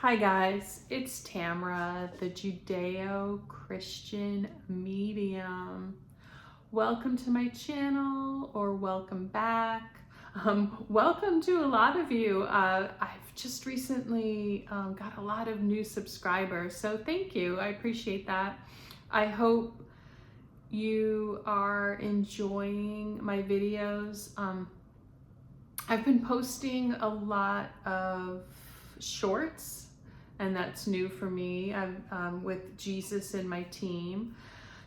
Hi guys, it's Tamara, the Judeo-Christian medium. Welcome to my channel, or welcome back. Welcome to a lot of you. I've just recently got a lot of new subscribers, so thank you. I appreciate that. I hope you are enjoying my videos. I've been posting a lot of shorts, and that's new for me. I'm with Jesus and my team.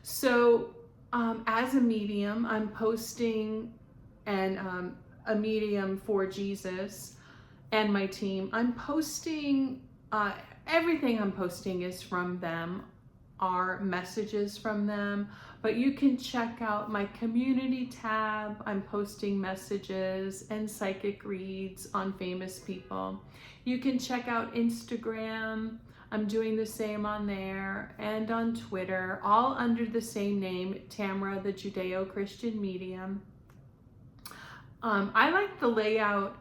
So as a medium, I'm posting, and a medium for Jesus and my team. I'm posting, everything I'm posting is from them, are messages from them, but you can check out my community tab. I'm posting messages and psychic reads on famous people. You can check out Instagram. I'm doing the same on there, and on Twitter, all under the same name, Tamara, the Judeo-Christian medium. I like the layout,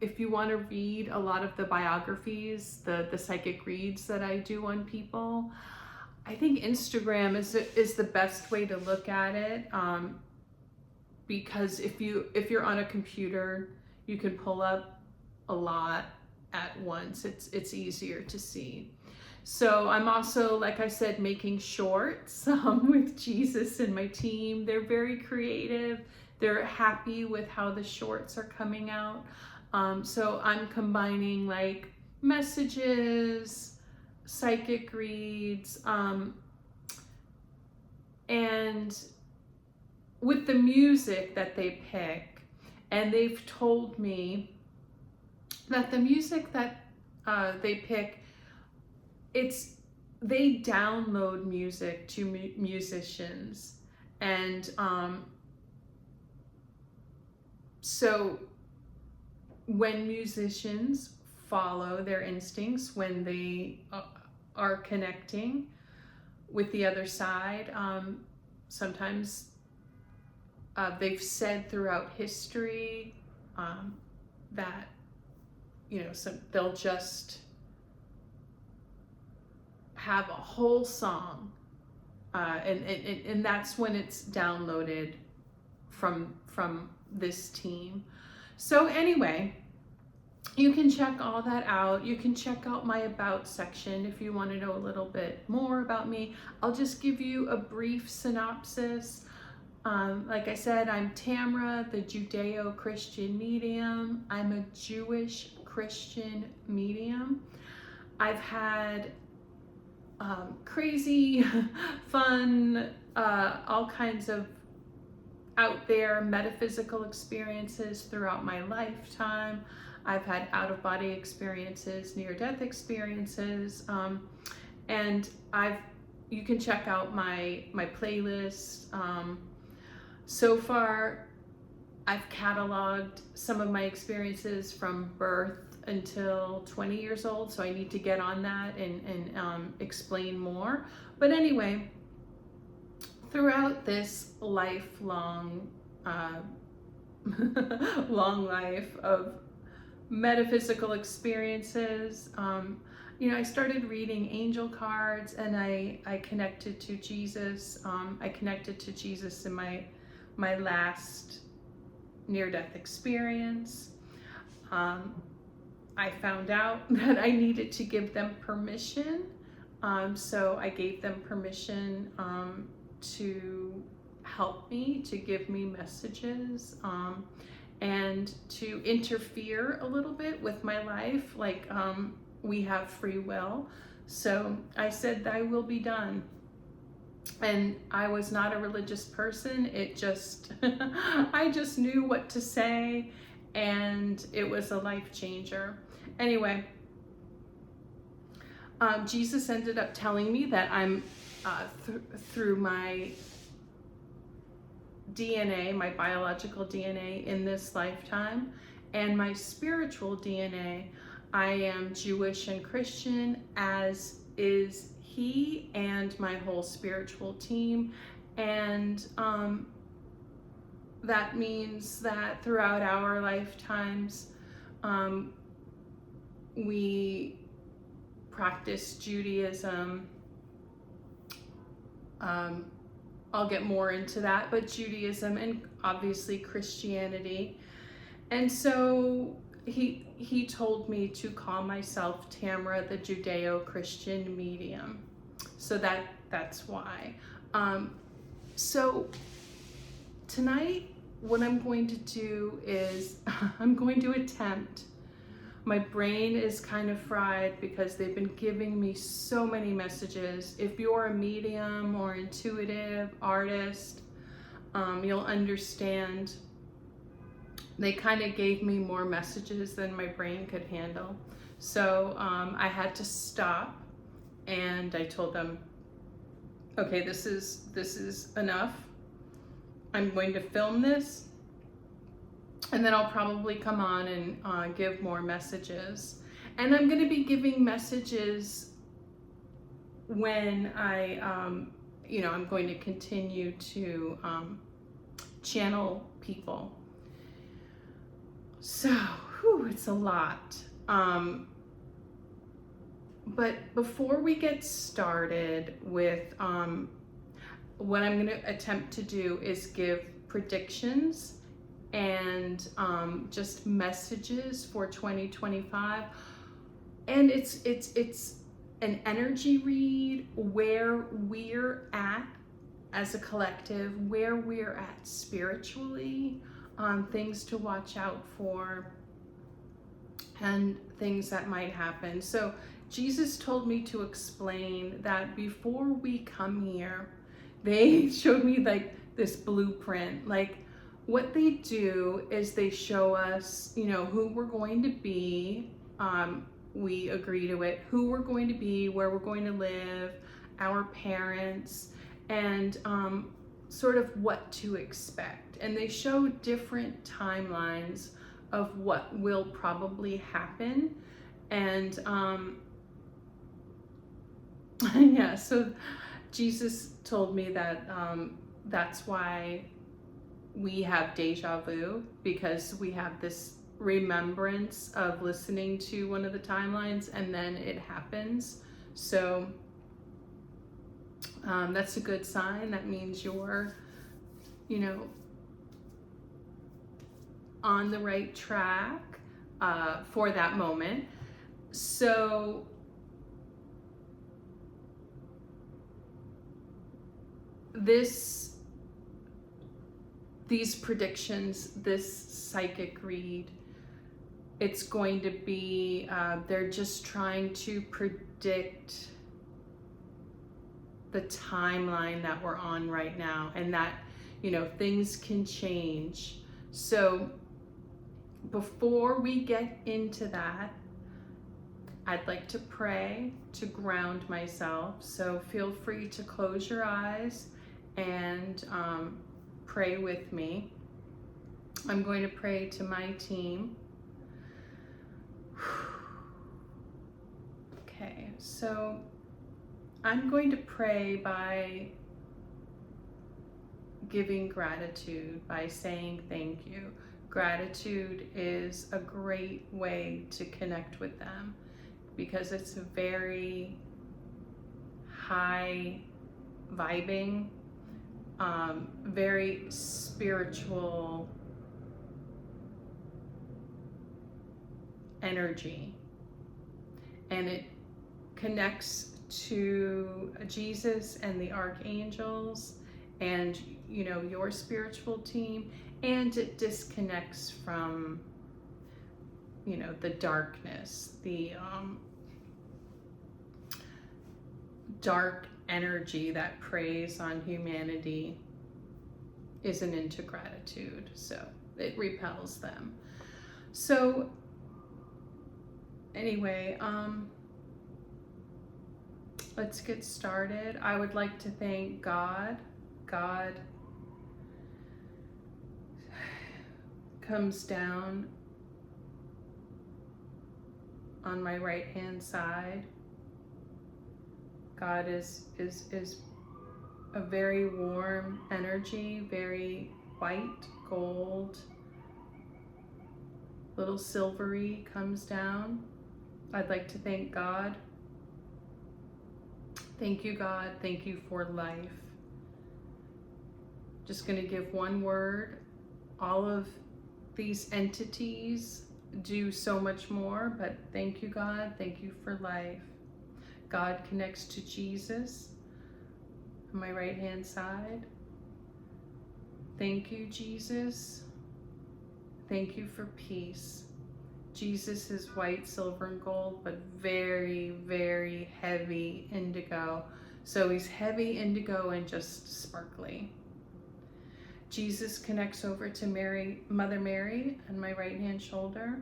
if you want to read a lot of the biographies, the psychic reads that I do on people, I think Instagram is the best way to look at it, because if you're on a computer, you can pull up a lot at once. It's easier to see. So I'm also, like I said, making shorts with Jesus and my team. They're very creative. They're happy with how the shorts are coming out. So I'm combining like messages, psychic reads, and with the music that they pick. And they've told me that the music that they pick, they download music to musicians, and so when musicians follow their instincts, when they are connecting with the other side, sometimes they've said throughout history that so they'll just have a whole song, and that's when it's downloaded from this team. So anyway, you can check all that out. You can check out my about section if you want to know a little bit more about me. I'll just give you a brief synopsis. Like I said, I'm Tamara, the Judeo-Christian medium. I'm a Jewish Christian medium. I've had crazy, fun, all kinds of out there metaphysical experiences throughout my lifetime. I've had out-of-body experiences, near-death experiences, and you can check out my playlist. So far, I've cataloged some of my experiences from birth until 20 years old, so I need to get on that and explain more. But anyway, throughout this lifelong, long life of metaphysical experiences, I started reading angel cards, and I connected to Jesus. I connected to Jesus in my last near-death experience. I found out that I needed to give them permission, so I gave them permission to help me, to give me messages, and to interfere a little bit with my life. Like, we have free will, so I said, "Thy will be done." And I was not a religious person. It just, I just knew what to say, and it was a life changer. Anyway, Jesus ended up telling me that I'm, through my DNA, my biological DNA in this lifetime, and my spiritual DNA, I am Jewish and Christian, as is he and my whole spiritual team. And that means that throughout our lifetimes, we practice Judaism. I'll get more into that, but Judaism and obviously Christianity. And so he told me to call myself Tamara, the Judeo-Christian medium. So that's why. So tonight, what I'm going to do is I'm going to attempt. My brain is kind of fried because they've been giving me so many messages. If you're a medium or intuitive artist, you'll understand. They kind of gave me more messages than my brain could handle. So I had to stop, and I told them, okay, this is enough. I'm going to film this, and then I'll probably come on and give more messages. And I'm going to be giving messages when I'm going to continue to channel people. So, it's a lot. But before we get started with what I'm going to attempt to do is give predictions and just messages for 2025. And it's an energy read where we're at as a collective, where we're at spiritually, things to watch out for, and things that might happen. So Jesus told me to explain that before we come here, they showed me like this blueprint. Like what they do is they show us, who we're going to be. We agree to it, who we're going to be, where we're going to live, our parents, and sort of what to expect. And they show different timelines of what will probably happen. And yeah, so Jesus told me that that's why we have deja vu, because we have this remembrance of listening to one of the timelines and then it happens. So that's a good sign. That means you're, on the right track for that moment. So these predictions, this psychic read, it's going to be, they're just trying to predict the timeline that we're on right now, and that, things can change. So before we get into that, I'd like to pray to ground myself. So feel free to close your eyes and pray with me. I'm going to pray to my team. Okay, so I'm going to pray by giving gratitude, by saying thank you. Gratitude is a great way to connect with them because it's a very high vibing, very spiritual energy, and it connects to Jesus and the Archangels and your spiritual team, and it disconnects from the darkness, the dark energy that preys on humanity isn't into gratitude, so it repels them. So anyway, let's get started. I would like to thank God. God comes down on my right hand side. God is a very warm energy, very white, gold, little silvery comes down. I'd like to thank God. Thank you, God. Thank you for life. Just going to give one word. All of these entities do so much more, but thank you, God. Thank you for life. God connects to Jesus on my right hand side. Thank you, Jesus. Thank you for peace. Jesus is white, silver, and gold, but very, very heavy indigo. So he's heavy indigo and just sparkly. Jesus connects over to Mary, Mother Mary on my right hand shoulder.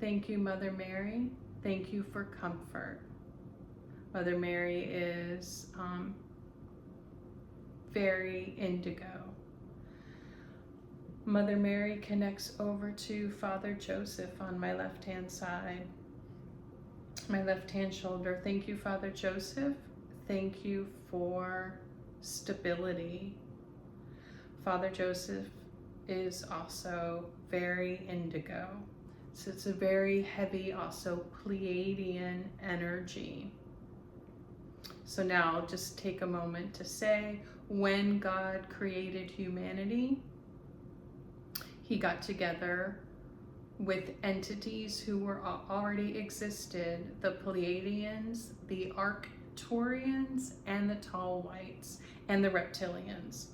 Thank you, Mother Mary. Thank you for comfort. Mother Mary is very indigo. Mother Mary connects over to Father Joseph on my left-hand side, my left-hand shoulder. Thank you, Father Joseph. Thank you for stability. Father Joseph is also very indigo. So it's a very heavy, also Pleiadian energy. So now I'll just take a moment to say, when God created humanity, he got together with entities who were already existed, the Pleiadians, the Arcturians, and the Tall Whites, and the Reptilians.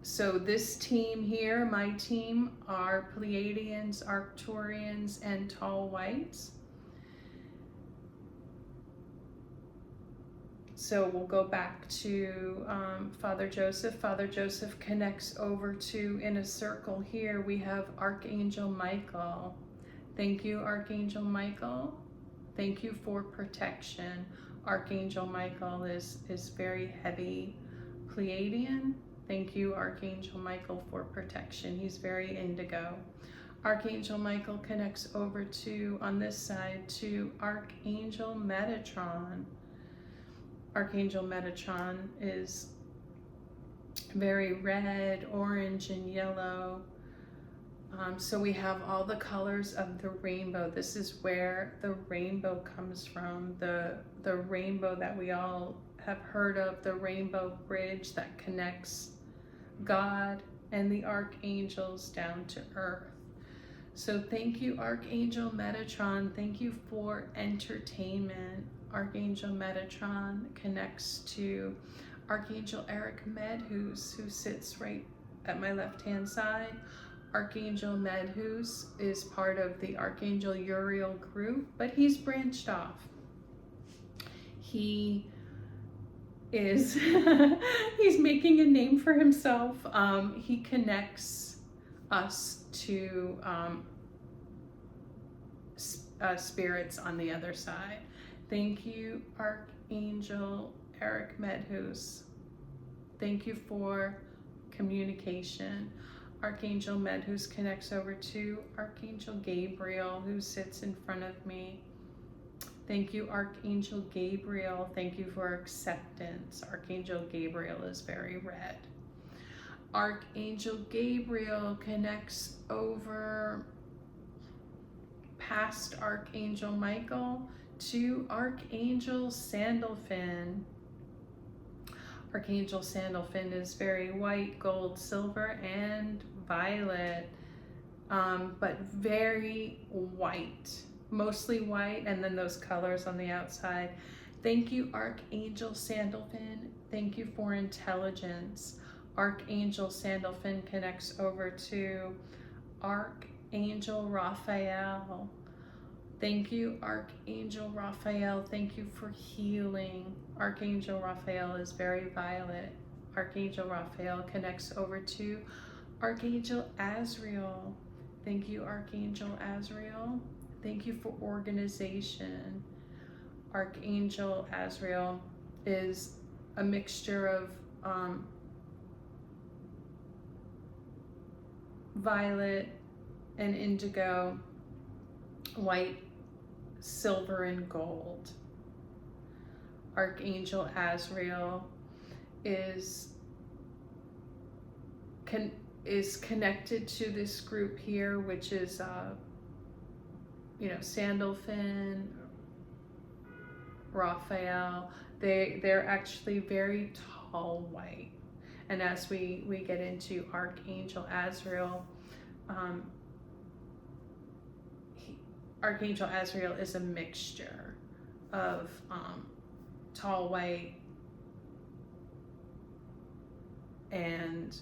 So this team here, my team, are Pleiadians, Arcturians, and Tall Whites. So we'll go back to Father Joseph. Father Joseph connects over to, in a circle here, we have Archangel Michael. Thank you, Archangel Michael. Thank you for protection. Archangel Michael is very heavy Pleiadian. Thank you, Archangel Michael, for protection. He's very indigo. Archangel Michael connects over to, on this side, to Archangel Metatron. Archangel Metatron is very red, orange, and yellow. So we have all the colors of the rainbow. This is where the rainbow comes from, the rainbow that we all have heard of, the rainbow bridge that connects God and the archangels down to earth. So thank you, Archangel Metatron. Thank you for entertainment. Archangel Metatron connects to Archangel Eric Medhus, who sits right at my left-hand side. Archangel Medhus is part of the Archangel Uriel group, but he's branched off. He is, he's making a name for himself. He connects us to spirits on the other side. Thank you, Archangel Eric Medhus. Thank you for communication. Archangel Medhus connects over to Archangel Gabriel, who sits in front of me. Thank you, Archangel Gabriel. Thank you for acceptance. Archangel Gabriel is very red. Archangel Gabriel connects over past Archangel Michael to Archangel Sandalphon. Archangel Sandalphon is very white, gold, silver, and violet, but very white, mostly white, and then those colors on the outside. Thank you, Archangel Sandalphon. Thank you for intelligence. Archangel Sandalphon connects over to Archangel Raphael. Thank you, Archangel Raphael. Thank you for healing. Archangel Raphael is very violet. Archangel Raphael connects over to Archangel Azrael. Thank you, Archangel Azrael. Thank you for organization. Archangel Azrael is a mixture of violet and indigo, white, silver, and gold. Archangel Azrael is connected to this group here, which is Sandalphon, Raphael, they're actually very tall white. And as we get into Archangel Azrael, Archangel Azrael is a mixture of tall white and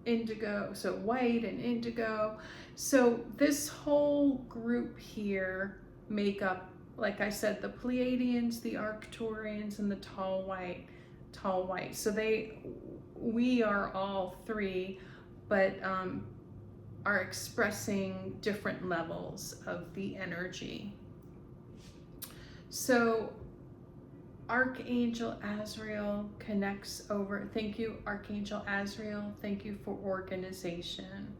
indigo, so white and indigo. So this whole group here make up, like I said, the Pleiadians, the Arcturians, and the tall white. So we are all three, but are expressing different levels of the energy. So Archangel Azrael connects over. Thank you, Archangel Azrael. Thank you for organization.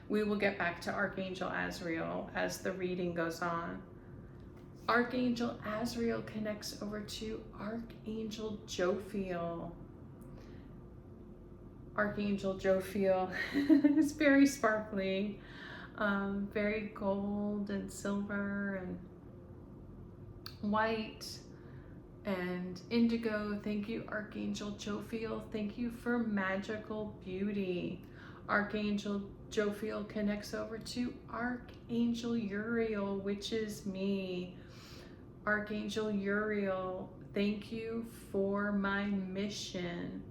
We will get back to Archangel Azrael as the reading goes on. Archangel Azrael connects over to Archangel Jophiel. Archangel Jophiel is very sparkly, very gold and silver and white and indigo. Thank you, Archangel Jophiel. Thank you for magical beauty. Archangel Jophiel connects over to Archangel Uriel, which is me. Archangel Uriel, thank you for my mission.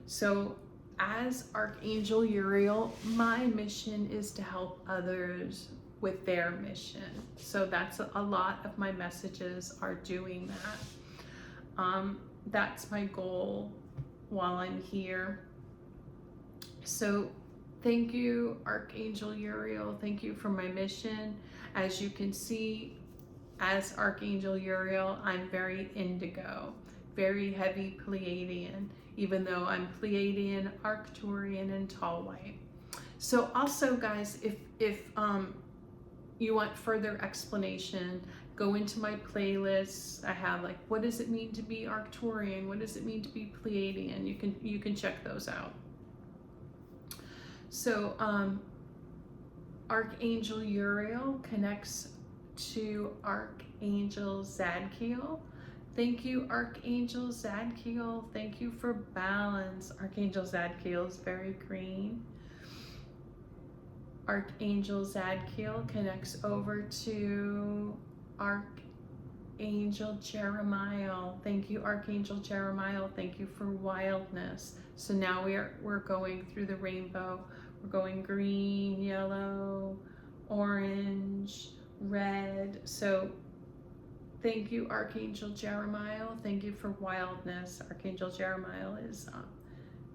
So as Archangel Uriel, my mission is to help others with their mission. So that's a lot of my messages are doing that. That's my goal while I'm here. So thank you, Archangel Uriel. Thank you for my mission. As you can see, as Archangel Uriel, I'm very indigo, very heavy Pleiadian, even though I'm Pleiadian, Arcturian, and tall white. So also, guys, if you want further explanation, go into my playlists. I have like, what does it mean to be Arcturian? What does it mean to be Pleiadian? You can check those out. So Archangel Uriel connects to Archangel Zadkiel. Thank you, Archangel Zadkiel. Thank you for balance. Archangel Zadkiel is very green. Archangel Zadkiel connects over to Archangel Jeremiah. Thank you, Archangel Jeremiah. Thank you for wildness. So now we're going through the rainbow. We're going green, yellow, orange, red. So thank you, Archangel Jeremiah. Thank you for wildness. Archangel Jeremiah is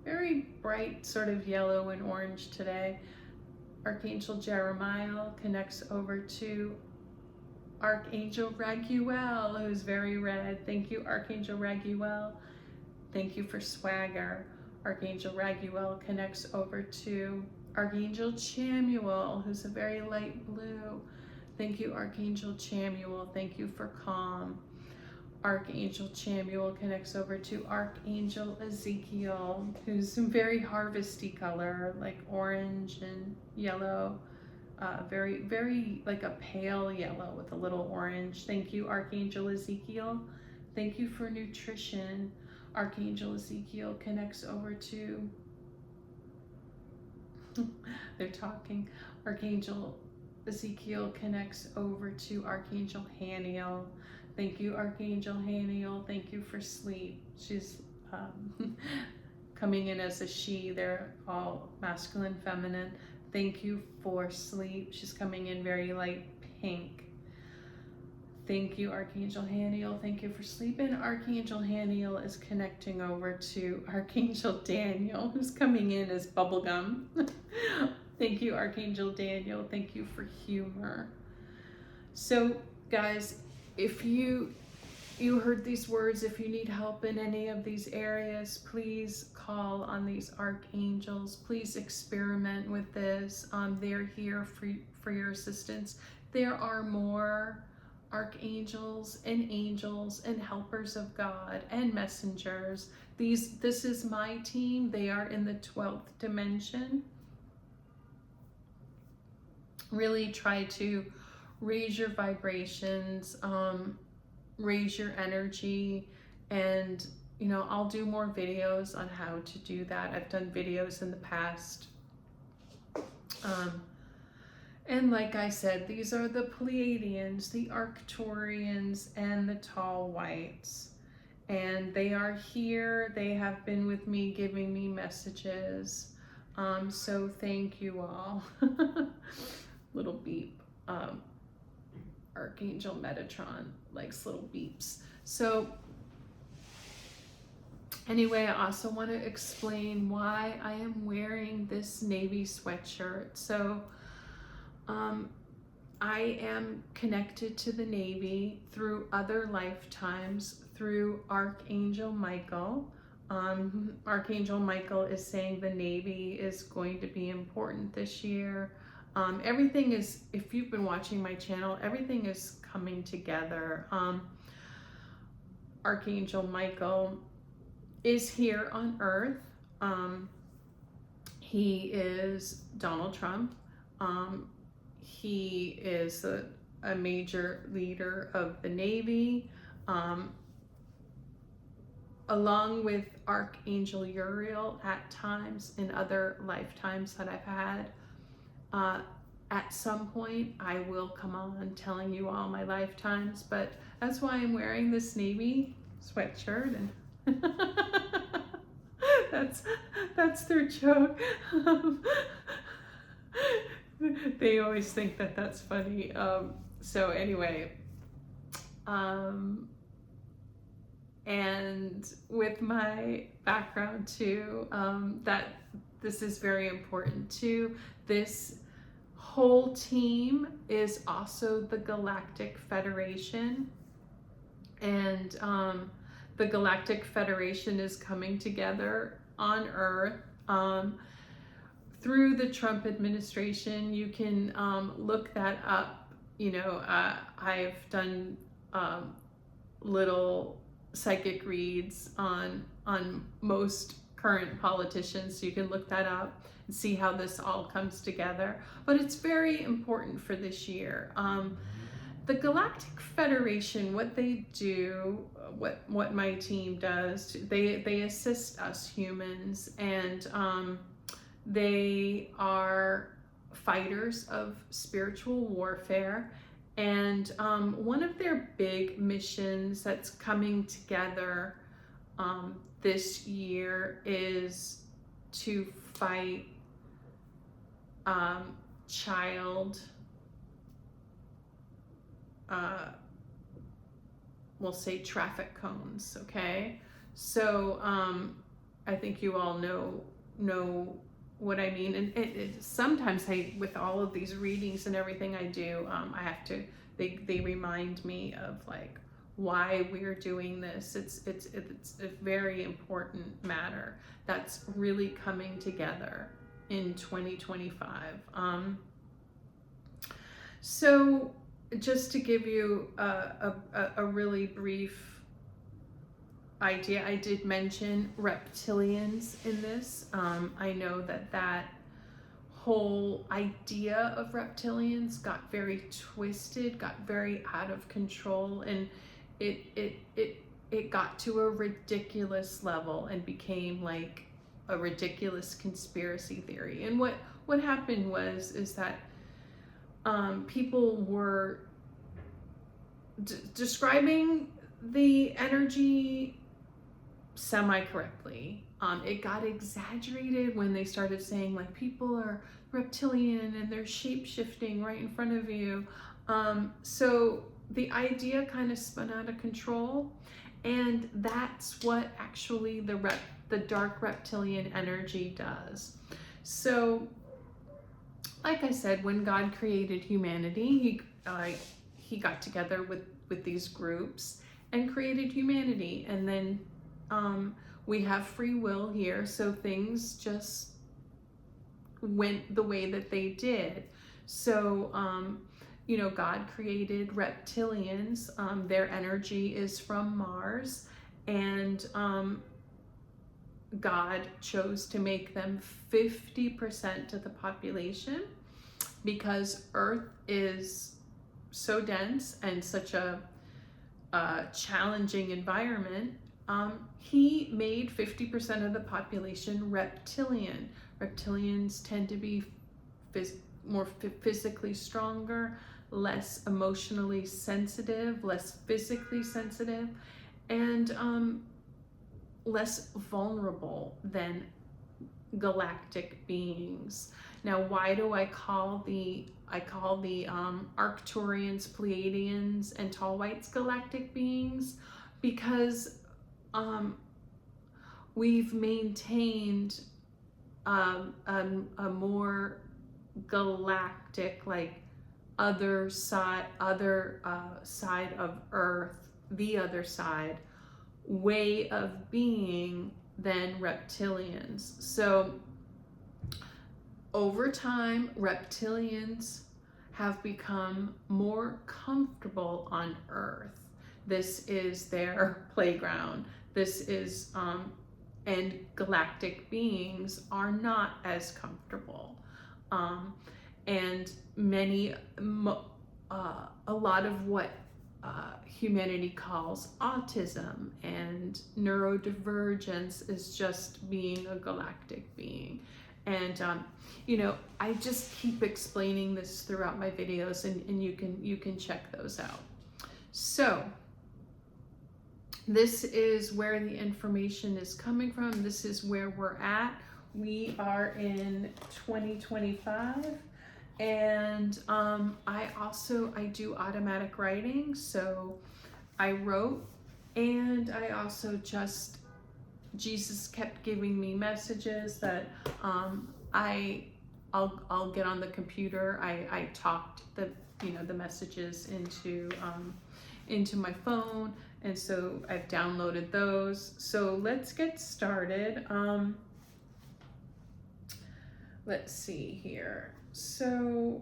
very bright, sort of yellow and orange today. Archangel Jeremiah connects over to Archangel Raguel, who's very red. Thank you, Archangel Raguel. Thank you for swagger. Archangel Raguel connects over to Archangel Chamuel, who's a very light blue. Thank you, Archangel Chamuel. Thank you for calm. Archangel Chamuel connects over to Archangel Ezekiel, who's some very harvesty color, like orange and yellow, very, very like a pale yellow with a little orange. Thank you, Archangel Ezekiel. Thank you for nutrition. Archangel Ezekiel connects over to, they're talking, Archangel Ezekiel connects over to Archangel Haniel. Thank you, Archangel Haniel. Thank you for sleep. She's coming in as a she. They're all masculine, feminine. Thank you for sleep. She's coming in very light pink. Thank you, Archangel Haniel. Thank you for sleep. And Archangel Haniel is connecting over to Archangel Daniel, who's coming in as bubblegum. Thank you, Archangel Daniel. Thank you for humor. So, guys, if you heard these words, if you need help in any of these areas, please call on these archangels. Please experiment with this. They're here for your assistance. There are more archangels and angels and helpers of God and messengers. This is my team. They are in the 12th dimension. Really try to raise your vibrations, raise your energy. And you know, I'll do more videos on how to do that. I've done videos in the past. And like I said, these are the Pleiadians, the Arcturians, and the Tall Whites. And they are here. They have been with me, giving me messages. So thank you all. Little beep. Archangel Metatron likes little beeps. So anyway, I also want to explain why I am wearing this navy sweatshirt. So I am connected to the Navy through other lifetimes, through Archangel Michael. Archangel Michael is saying the Navy is going to be important this year. Everything is, if you've been watching my channel, everything is coming together. Archangel Michael is here on Earth. He is Donald Trump. He is a major leader of the Navy, along with Archangel Uriel at times in other lifetimes that I've had. At some point, I will come on telling you all my lifetimes, but that's why I'm wearing this navy sweatshirt, and that's their joke. They always think that that's funny. So anyway, and with my background too, that this is very important too. This whole team is also the Galactic Federation, and the Galactic Federation is coming together on Earth. Through the Trump administration. You can look that up. You know, I've done little psychic reads on most current politicians, so you can look that up and see how this all comes together. But it's very important for this year. The Galactic Federation, what they do, what my team does, they assist us humans, and they are fighters of spiritual warfare. And one of their big missions that's coming together this year is to fight we'll say traffic cones, okay? So I think you all know what I mean. And sometimes with all of these readings and everything I do, I have to, they remind me of like why we're doing this. It's a very important matter that's really coming together in 2025. So just to give you a really brief idea, I did mention reptilians in this. I know that whole idea of reptilians got very twisted, got very out of control, and it got to a ridiculous level and became like a ridiculous conspiracy theory. And what happened is that people were describing the energy semi-correctly. It got exaggerated when they started saying like people are reptilian and they're shape-shifting right in front of you. So the idea kind of spun out of control, and that's what actually the dark reptilian energy does. So like I said, when God created humanity, he got together with these groups and created humanity, and then we have free will here, so things just went the way that they did. So you know, God created reptilians. Their energy is from Mars, and God chose to make them 50% of the population because Earth is so dense and such a challenging environment, he made 50% of the population reptilian. Reptilians tend to be more physically stronger, less emotionally sensitive, less physically sensitive, and less vulnerable than galactic beings. Now, why do I call the Arcturians, Pleiadians, and Tall Whites galactic beings? Because we've maintained a more galactic, like other side of Earth, the other side way of being than reptilians. So over time, reptilians have become more comfortable on Earth. This is their playground. This is, and galactic beings are not as comfortable. And a lot of what humanity calls autism and neurodivergence is just being a galactic being. And you know, I just keep explaining this throughout my videos, and you can check those out. So this is where the information is coming from. This is where we're at. We are in 2025, and I do automatic writing. So I wrote, and I also just, Jesus kept giving me messages that I'll get on the computer. I talked the messages into my phone, and so I've downloaded those. So let's get started. Let's see here. So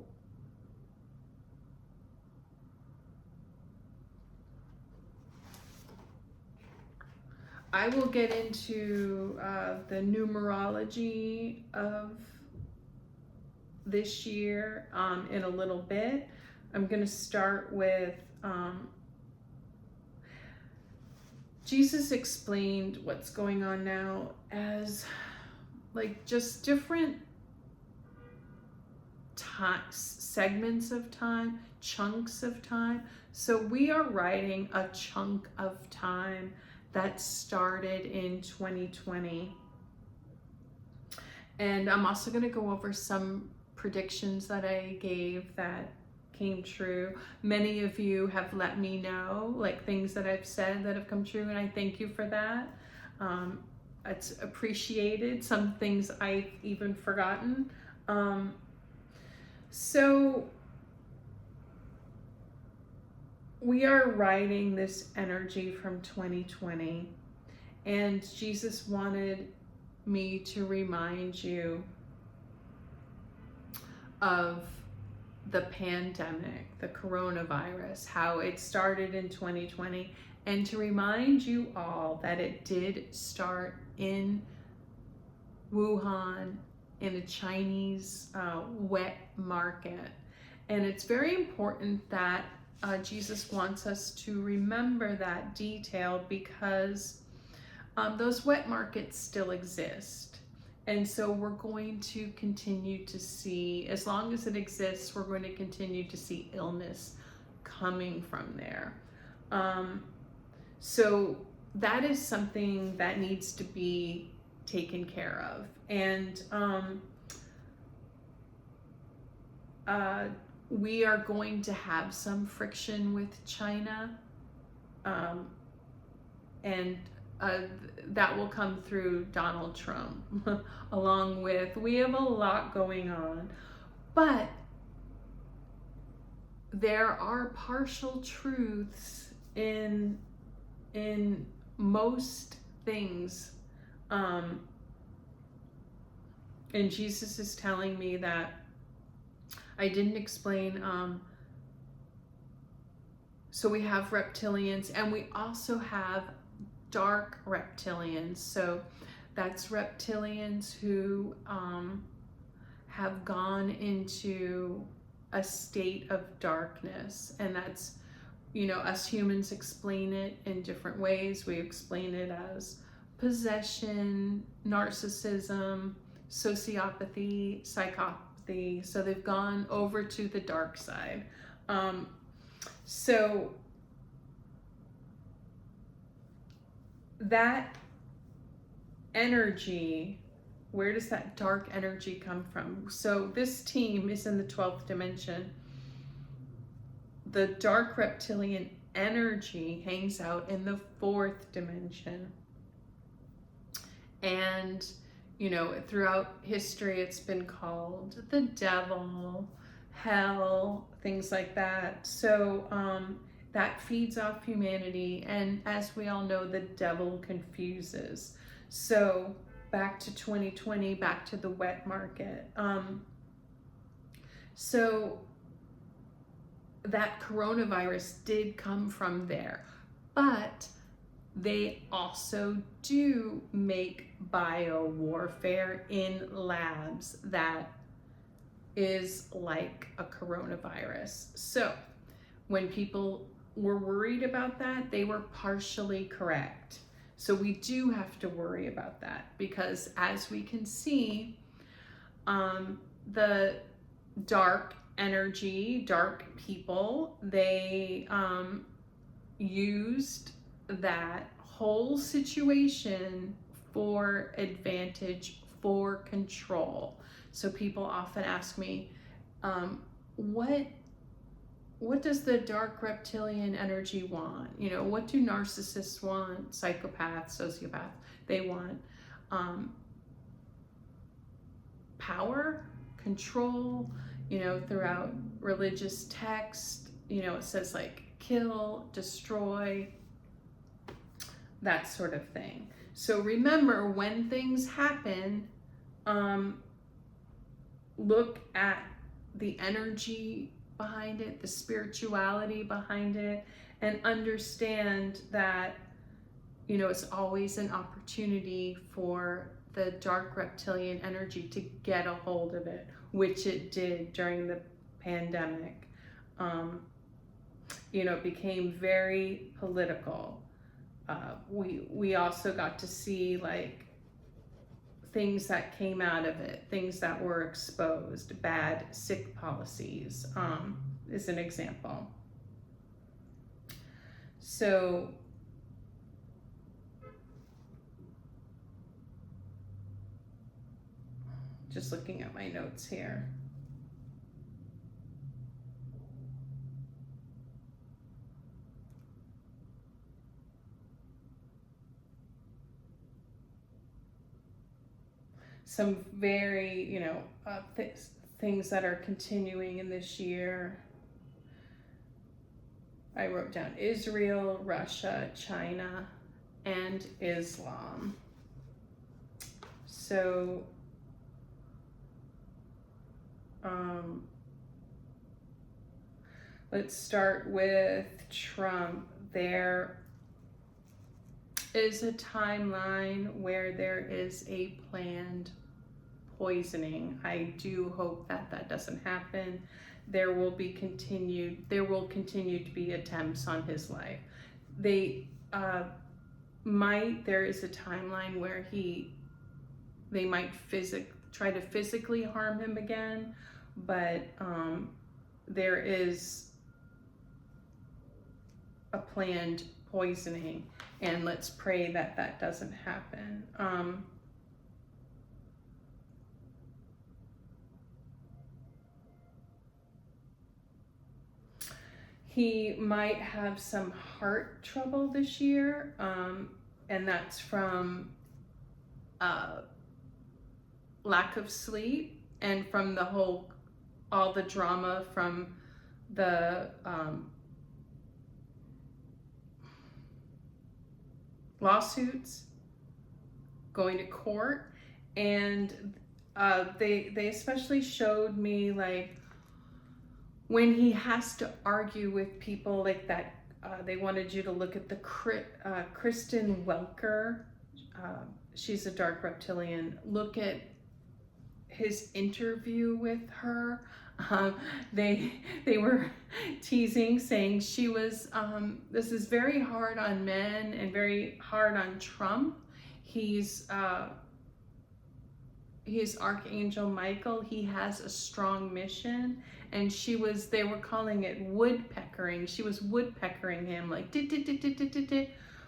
I will get into the numerology of this year in a little bit. I'm going to start with Jesus explained what's going on now as like just different segments of time, chunks of time. So we are writing a chunk of time that started in 2020. And I'm also going to go over some predictions that I gave that came true. Many of you have let me know, like things that I've said that have come true, and I thank you for that. It's appreciated. Some things I've even forgotten. So we are writing this energy from 2020, and Jesus wanted me to remind you of the pandemic, the coronavirus, how it started in 2020, and to remind you all that it did start in Wuhan in a Chinese wet market. And it's very important that Jesus wants us to remember that detail, because those wet markets still exist. And so we're going to continue to see, as long as it exists, we're going to continue to see illness coming from there. So that is something that needs to be taken care of. And we are going to have some friction with China, and that will come through Donald Trump, along with, we have a lot going on, but there are partial truths in most things, and Jesus is telling me that I didn't explain. So we have reptilians, and we also have dark reptilians. So that's reptilians who have gone into a state of darkness. And that's, us humans explain it in different ways. We explain it as possession, narcissism, sociopathy, psychopathy. So they've gone over to the dark side. So that energy, where does that dark energy come from? So this team is in the 12th dimension. The dark reptilian energy hangs out in the 4th dimension. And, throughout history, it's been called the devil, hell, things like that. So that feeds off humanity. And as we all know, the devil confuses. So back to 2020, back to the wet market. So that coronavirus did come from there, but they also do make bio warfare in labs that is like a coronavirus. So when people were worried about that, they were partially correct. So we do have to worry about that, because as we can see, the dark energy, dark people, they used that whole situation for advantage, for control. So people often ask me, what does the dark reptilian energy want? What do narcissists want? Psychopaths, sociopaths, they want power, control. Throughout religious text, it says like kill, destroy, that sort of thing. So remember, when things happen, look at the energy behind it, the spirituality behind it, and understand that, it's always an opportunity for the dark reptilian energy to get a hold of it, which it did during the pandemic. It became very political. We also got to see like things that came out of it, things that were exposed, bad sick policies, is an example. So just looking at my notes here. Some very, things that are continuing in this year. I wrote down Israel, Russia, China, and Islam. So let's start with Trump. There is a timeline where there is a planned poisoning. I do hope that that doesn't happen. There will continue to be attempts on his life. There is a timeline where they might try to physically harm him again, but there is a planned poisoning, and let's pray that that doesn't happen. He might have some heart trouble this year, and that's from lack of sleep and from all the drama from the lawsuits, going to court, and they especially showed me like when he has to argue with people like that. They wanted you to look at the Kristen Welker. She's a dark reptilian. Look at his interview with her. Um, they were teasing, saying she was, this is very hard on men and very hard on Trump. He's Archangel Michael. He has a strong mission. And they were calling it woodpeckering. She was woodpeckering him, like,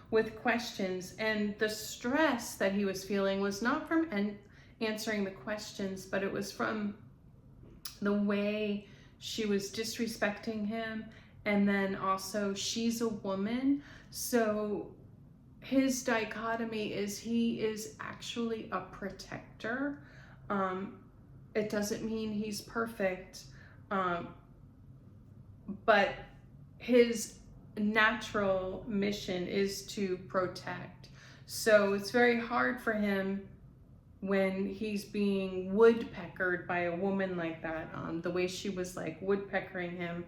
with questions. And the stress that he was feeling was not from answering the questions, but it was from the way she was disrespecting him. And then also, she's a woman. So his dichotomy is he is actually a protector. It doesn't mean he's perfect, but his natural mission is to protect. So it's very hard for him when he's being woodpeckered by a woman like that, the way she was like woodpeckering him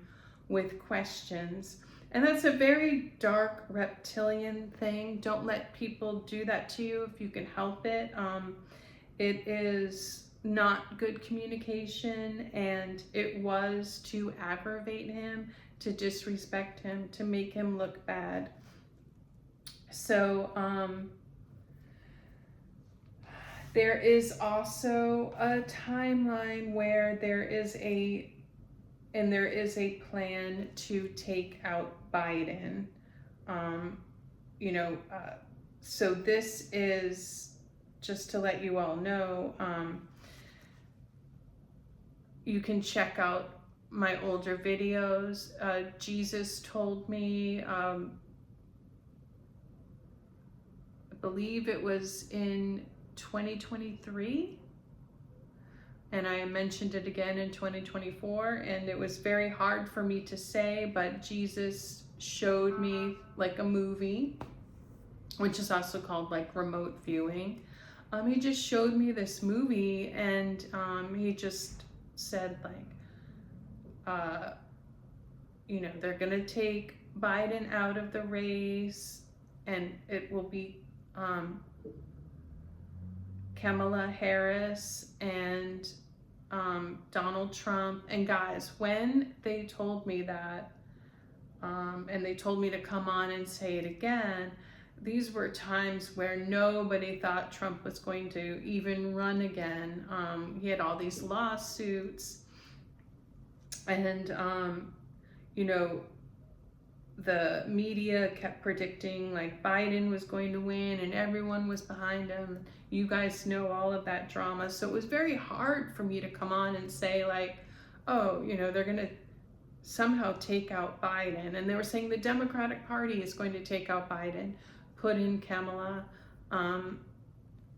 with questions. And that's a very dark reptilian thing. Don't let people do that to you if you can help it. It is not good communication, and it was to aggravate him, to disrespect him, to make him look bad. So there is also a timeline where there is a plan to take out Biden. So this is just to let you all know. You can check out my older videos. Jesus told me, I believe it was in 2023, and I mentioned it again in 2024, and it was very hard for me to say, but Jesus showed me like a movie, which is also called like remote viewing. He just showed me this movie, and he just said like, they're gonna take Biden out of the race, and it will be Kamala Harris and Donald Trump. And guys, when they told me that, and they told me to come on and say it again, these were times where nobody thought Trump was going to even run again. He had all these lawsuits, and the media kept predicting like Biden was going to win, and everyone was behind him. You guys know all of that drama. So it was very hard for me to come on and say like, oh, they're going to somehow take out Biden. And they were saying the Democratic Party is going to take out Biden, put in Kamala.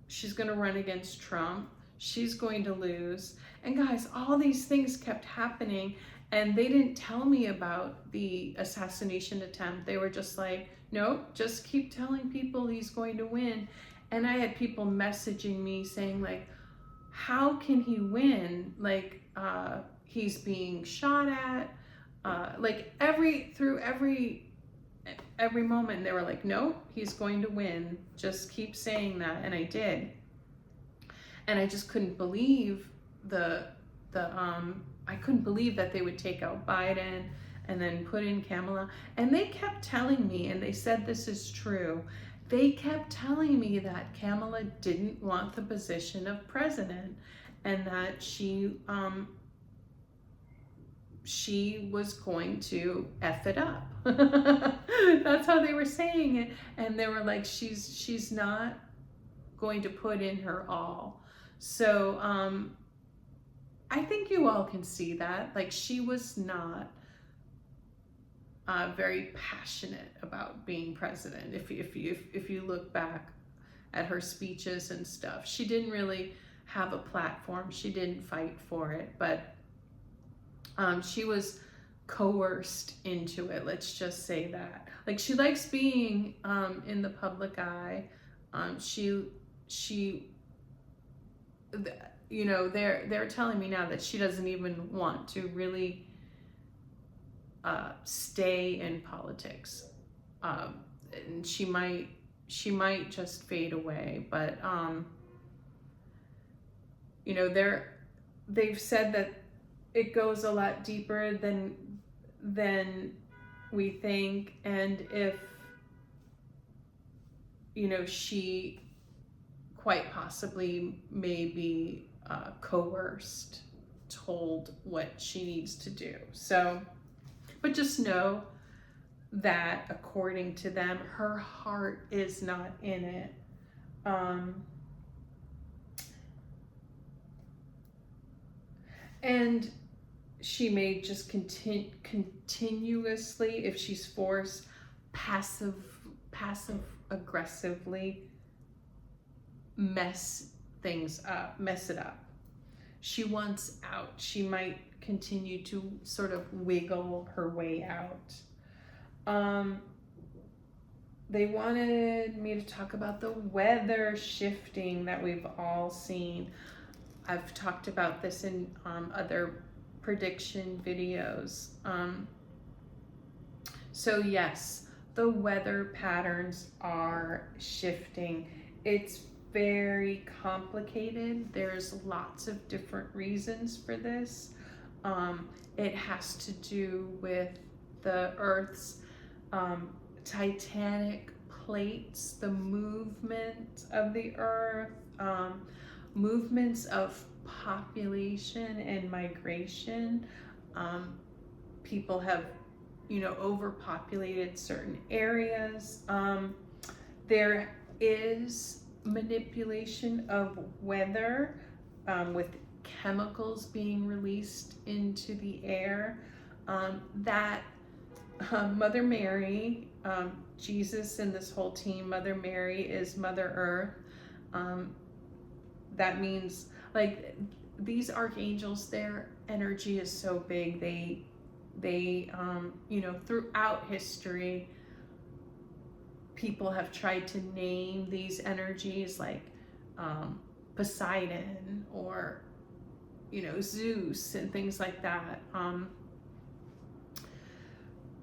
She's going to run against Trump. She's going to lose. And guys, all these things kept happening. And they didn't tell me about the assassination attempt. They were just like, nope, just keep telling people he's going to win. And I had people messaging me saying like, how can he win? Like, he's being shot at. Like every moment they were like, nope, he's going to win. Just keep saying that. And I did. And I just couldn't believe I couldn't believe that they would take out Biden and then put in Kamala. And they kept telling me, and they said this is true, they kept telling me that Kamala didn't want the position of president, and that she was going to F it up. That's how they were saying it. And they were like, she's not going to put in her all. So I think you all can see that. Like, she was not very passionate about being president. If you look back at her speeches and stuff, she didn't really have a platform. She didn't fight for it, but she was coerced into it. Let's just say that. Like, she likes being in the public eye. They're telling me now that she doesn't even want to really stay in politics, and she might just fade away. But they've said that it goes a lot deeper than we think. And if, you know, she quite possibly may be coerced, told what she needs to do. So, but just know that according to them, her heart is not in it. And she may just continuously, if she's forced, passive aggressively mess it up. She wants out. She might continue to sort of wiggle her way out. They wanted me to talk about the weather shifting that we've all seen. I've talked about this in other prediction videos. So yes, the weather patterns are shifting. It's very complicated. There's lots of different reasons for this. It has to do with the Earth's tectonic plates, the movement of the Earth, movements of population and migration. People have, you know, overpopulated certain areas. There is manipulation of weather with chemicals being released into the air that Mother Mary, Jesus and this whole team, Mother Mary is Mother Earth. That means, like, these archangels, their energy is so big. They you know, throughout history, people have tried to name these energies, like Poseidon or, you know, Zeus and things like that.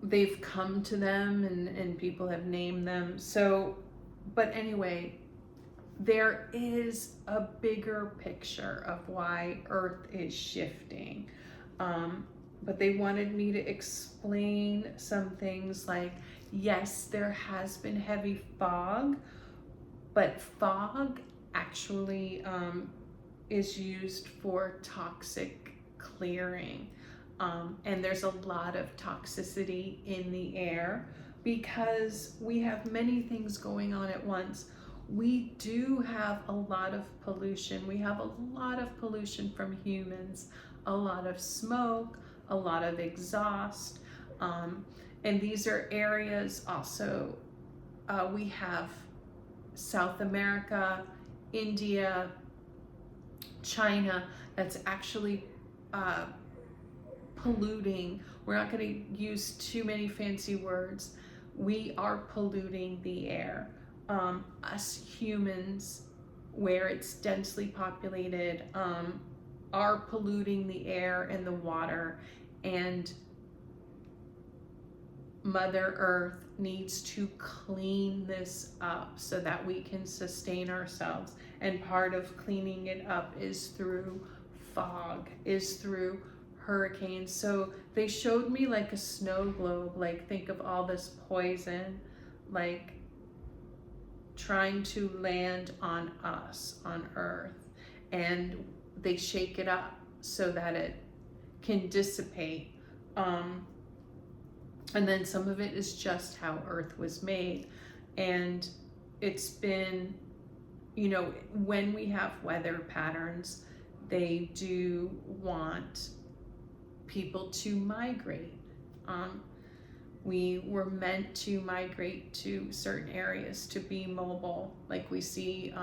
They've come to them and people have named them. So, but anyway, there is a bigger picture of why Earth is shifting. But they wanted me to explain some things like, yes, there has been heavy fog, but fog actually is used for toxic clearing. And there's a lot of toxicity in the air because we have many things going on at once. We do have a lot of pollution. We have a lot of pollution from humans, a lot of smoke, a lot of exhaust. And these are areas also, we have South America, India, China, that's actually polluting. We're not going to use too many fancy words. We are polluting the air. Us humans, where it's densely populated, are polluting the air and the water, and Mother Earth needs to clean this up so that we can sustain ourselves. And part of cleaning it up is through fog, is through hurricanes. So they showed me like a snow globe, like think of all this poison, like trying to land on us, on Earth, and they shake it up so that it can dissipate. And then some of it is just how Earth was made. And it's been, you know, when we have weather patterns, they do want people to migrate. We were meant to migrate to certain areas to be mobile. Like we see,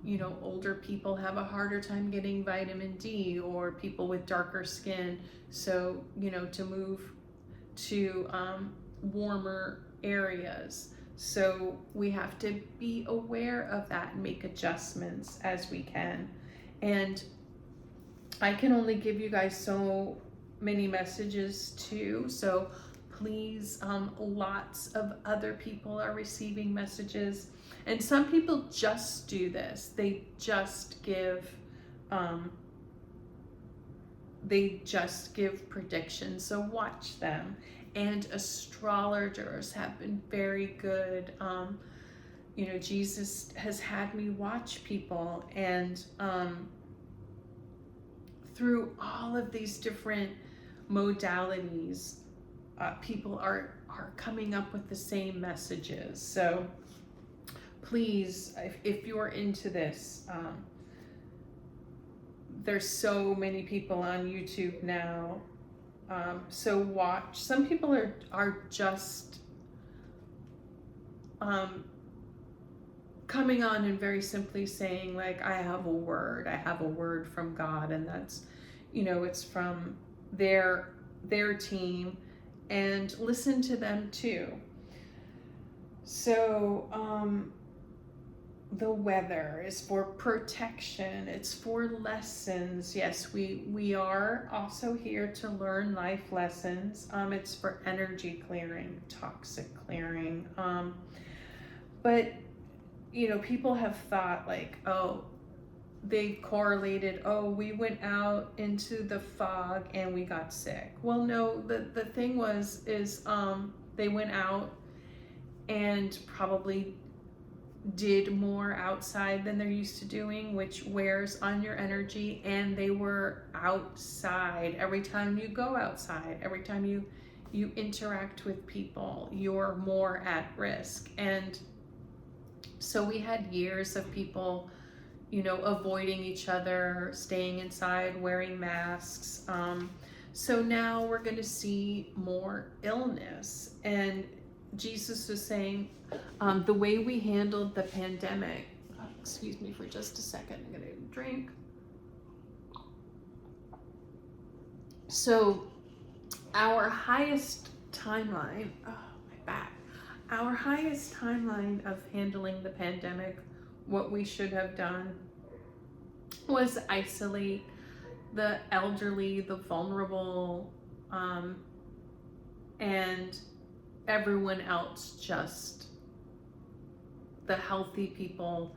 you know, older people have a harder time getting vitamin D, or people with darker skin. So, you know, to move to warmer areas. So we have to be aware of that and make adjustments as we can. And I can only give you guys so many messages too. So please, lots of other people are receiving messages, and some people just do this. They just give they just give predictions, so watch them. And astrologers have been very good. You know, Jesus has had me watch people, and through all of these different modalities, people are coming up with the same messages. So please, if you're into this, there's so many people on YouTube now. So watch. Some people are just coming on and very simply saying, like, I have a word from God, and that's, you know, it's from their team, and listen to them too. So the weather is for protection, it's for lessons. Yes, we are also here to learn life lessons. It's for energy clearing, toxic clearing. But you know, people have thought like, oh, they've correlated, oh, we went out into the fog and we got sick. Well, no, the thing is they went out and probably did more outside than they're used to doing, which wears on your energy, and they were outside. Every time you go outside, every time you interact with people, you're more at risk. And so we had years of people, you know, avoiding each other, staying inside, wearing masks. So now we're going to see more illness. And Jesus was saying, the way we handled the pandemic, excuse me for just a second, I'm going to drink. So our highest timeline, our highest timeline of handling the pandemic, what we should have done was isolate the elderly, the vulnerable, and everyone else, just the healthy people,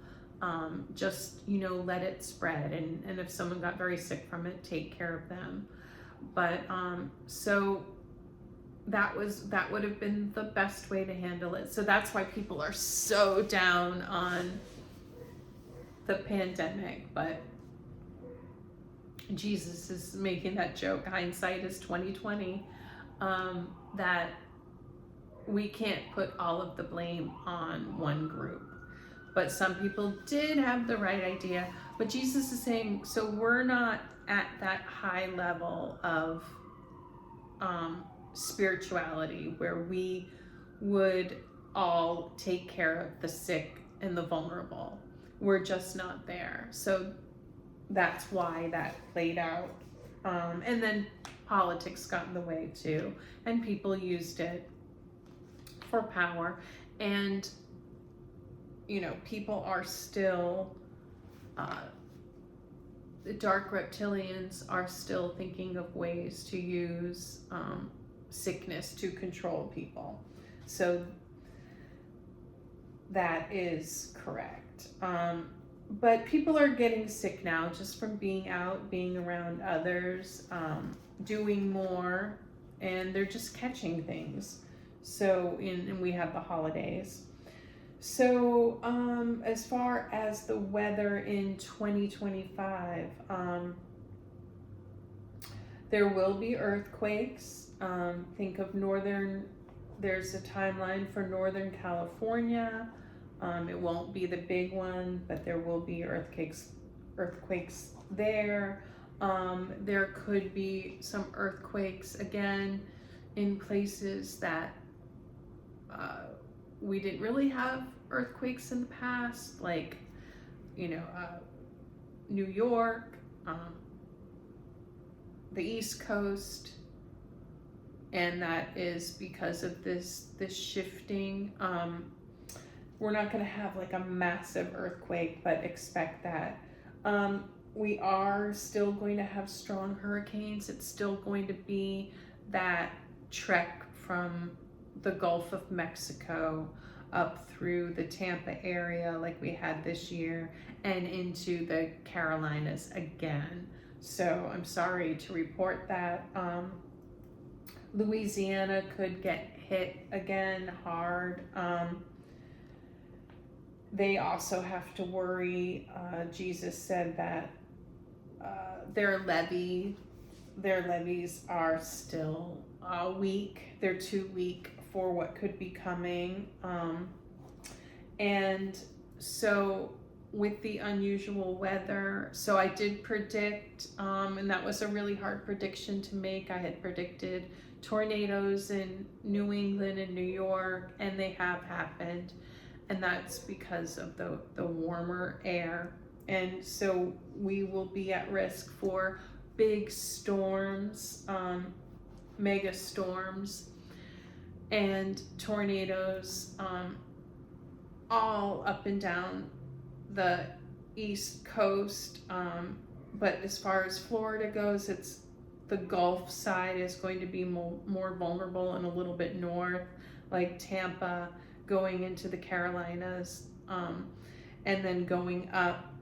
just, you know, let it spread. And if someone got very sick from it, take care of them. But so that would have been the best way to handle it. So that's why people are so down on the pandemic. But Jesus is making that joke, hindsight is 20/20, that we can't put all of the blame on one group. But some people did have the right idea. But Jesus is saying, so we're not at that high level of spirituality where we would all take care of the sick and the vulnerable. We're just not there. So that's why that played out. And then politics got in the way too, and people used it for power. And you know, people are still the dark reptilians are still thinking of ways to use sickness to control people. So that is correct. But people are getting sick now just from being out, being around others, doing more, and they're just catching things. So, and we have the holidays. So, as far as the weather in 2025, there will be earthquakes. Think of there's a timeline for Northern California. It won't be the big one, but there will be earthquakes there. There could be some earthquakes again in places that we didn't really have earthquakes in the past, like, you know, New York, the East Coast, and that is because of this shifting. We're not going to have like a massive earthquake, but expect that. We are still going to have strong hurricanes. It's still going to be that trek from the Gulf of Mexico up through the Tampa area like we had this year, and into the Carolinas again. So I'm sorry to report that. Louisiana could get hit again hard. They also have to worry. Jesus said that their levies are still weak. They're too weak for what could be coming. And so with the unusual weather, so I did predict, and that was a really hard prediction to make. I had predicted tornadoes in New England and New York, and they have happened. And that's because of the warmer air. And so we will be at risk for big storms, mega storms, and tornadoes, all up and down the East Coast. But as far as Florida goes, it's the Gulf side is going to be more vulnerable, and a little bit north, like Tampa, going into the Carolinas, and then going up,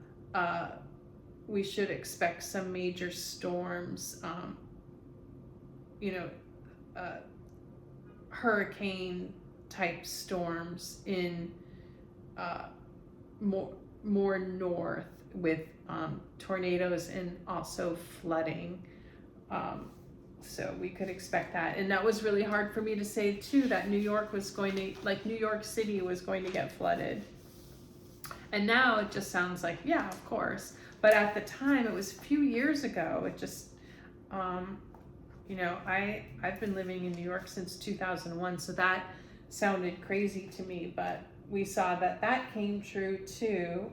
we should expect some major storms, hurricane type storms in more north, with tornadoes and also flooding. So we could expect that. And that was really hard for me to say too, that New York City was going to get flooded. And now it just sounds like, yeah, of course. But at the time, it was a few years ago. It just, I've been living in New York since 2001, so that sounded crazy to me, but we saw that came true too.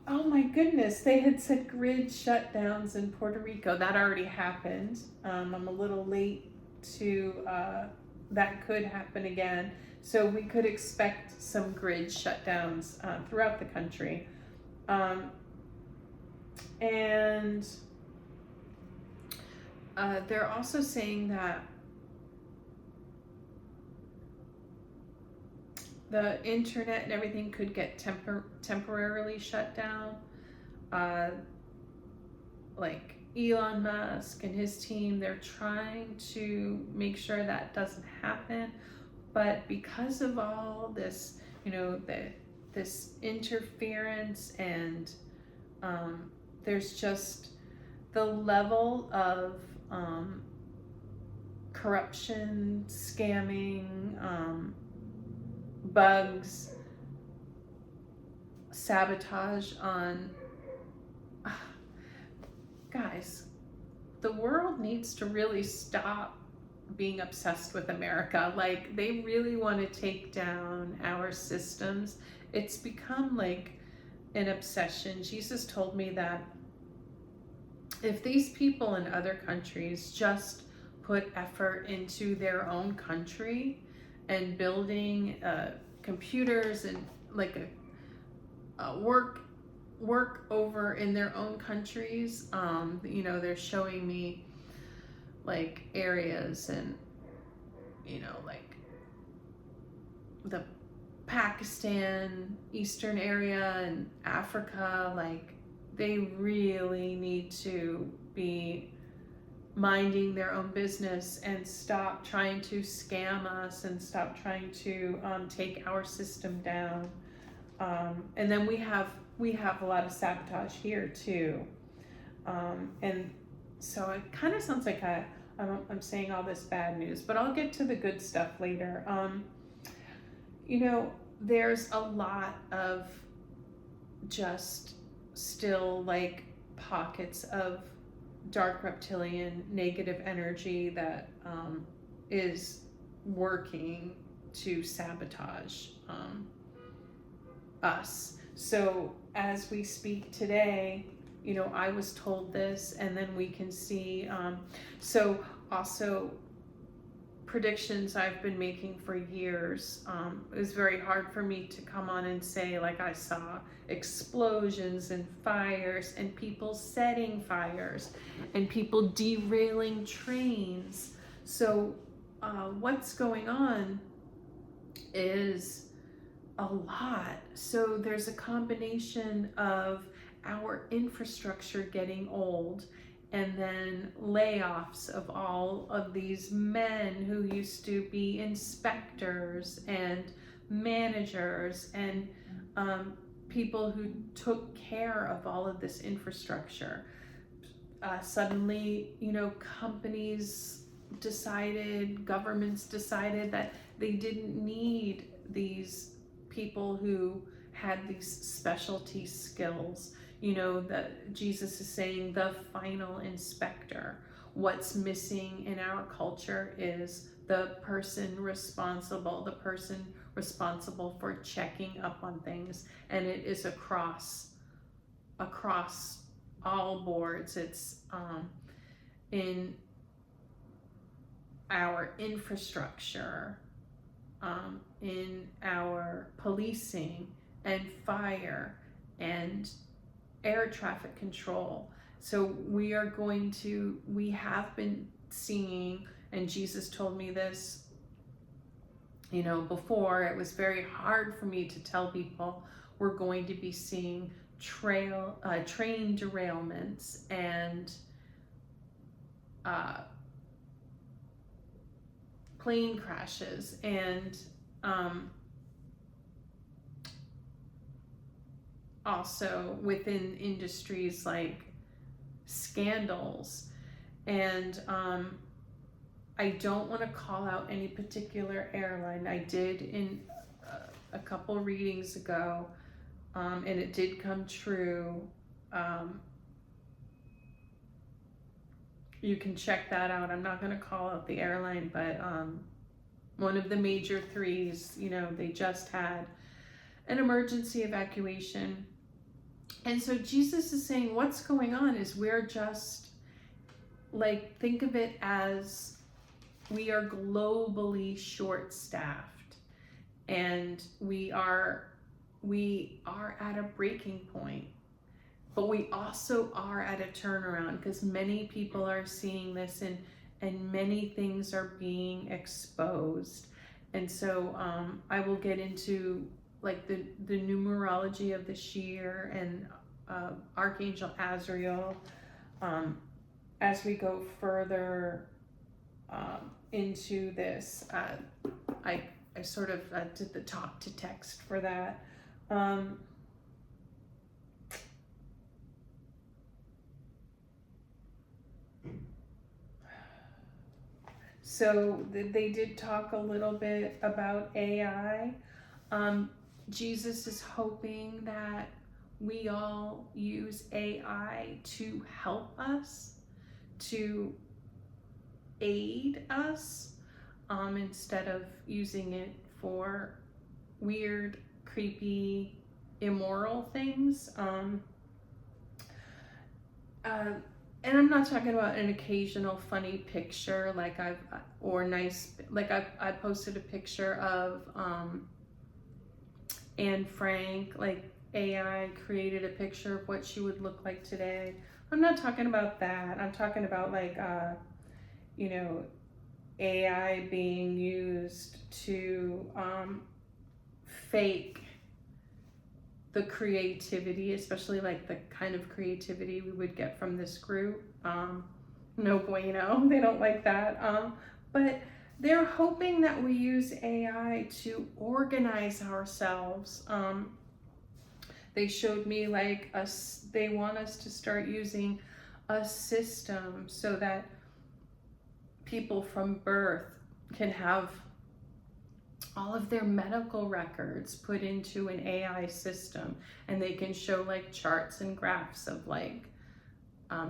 Oh my goodness, they had said grid shutdowns in Puerto Rico. That already happened. I'm a little late to, that could happen again. So we could expect some grid shutdowns throughout the country. And they're also saying that the internet and everything could get temporarily shut down. Like Elon Musk and his team, they're trying to make sure that doesn't happen. But because of all this, this interference, and there's just the level of corruption, scamming, bugs, sabotage on, guys, the world needs to really stop being obsessed with America. Like, they really want to take down our systems. It's become like an obsession. Jesus told me that if these people in other countries just put effort into their own country and building computers and like a work over in their own countries, they're showing me like areas and like the Pakistan, Eastern area, and Africa. Like, they really need to be minding their own business and stop trying to scam us and stop trying to take our system down. And then we have a lot of sabotage here too. And so it kind of sounds like I'm saying all this bad news, but I'll get to the good stuff later. There's a lot of just still like pockets of dark reptilian negative energy that is working to sabotage us. So as we speak today, I was told this, and then we can see, so also predictions I've been making for years. It was very hard for me to come on and say, like, I saw explosions and fires and people setting fires and people derailing trains. So what's going on is a lot. So there's a combination of our infrastructure getting old, and then layoffs of all of these men who used to be inspectors and managers and people who took care of all of this infrastructure. Suddenly, companies decided, governments decided that they didn't need these people who had these specialty skills. That Jesus is saying, the final inspector. What's missing in our culture is the person responsible for checking up on things, and it is across all boards. It's in our infrastructure, in our policing and fire and air traffic control. So we have been seeing, and Jesus told me this, before. It was very hard for me to tell people we're going to be seeing train derailments and plane crashes and also within industries like scandals. And I don't want to call out any particular airline. I did in a couple readings ago, and it did come true. You can check that out. I'm not going to call out the airline, but one of the major threes, they just had an emergency evacuation. And so Jesus is saying what's going on is we're just, think of it as we are globally short-staffed, and we are at a breaking point. But we also are at a turnaround, because many people are seeing this, and many things are being exposed. And so I will get into the numerology of this year and Archangel Azrael as we go further into this. I sort of did the talk to text for that. So they did talk a little bit about AI. Jesus is hoping that we all use AI to help us, to aid us, instead of using it for weird, creepy, immoral things. And I'm not talking about an occasional funny picture, I posted a picture of Anne Frank, AI created a picture of what she would look like today. I'm not talking about that. I'm talking about AI being used to fake the creativity, especially the kind of creativity we would get from this group. No bueno, they don't like that. But they're hoping that we use AI to organize ourselves. They showed me they want us to start using a system so that people from birth can have all of their medical records put into an AI system, and they can show charts and graphs of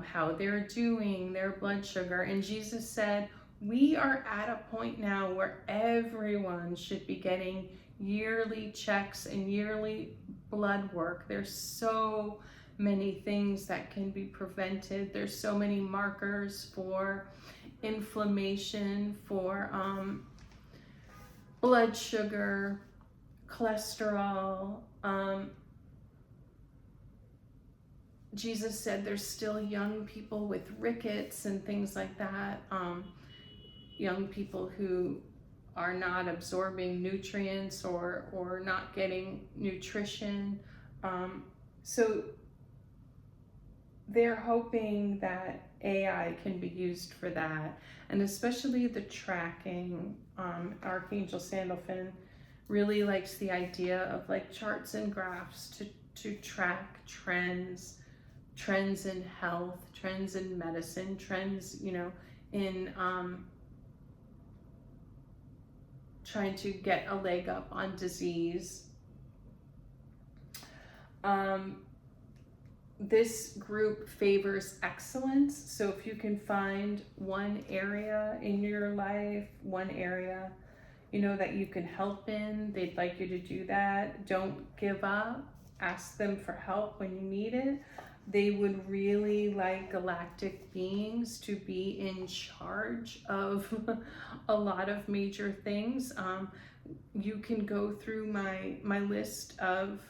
how they're doing, their blood sugar. And Jesus said, we are at a point now where everyone should be getting yearly checks and yearly blood work. There's so many things that can be prevented. There's so many markers for inflammation, for blood sugar, cholesterol. Jesus said there's still young people with rickets and things like that. Young people who are not absorbing nutrients or not getting nutrition. So they're hoping that AI can be used for that, and especially the tracking. Archangel Sandalphon really likes the idea of like charts and graphs to track trends in health, trends in medicine, trends, you know, in trying to get a leg up on disease. This group favors excellence. So if you can find one area in your life, one area, you know, that you can help in, they'd like you to do that. Don't give up. Ask them for help when you need it. They would really like galactic beings to be in charge of a lot of major things. You can go through my list of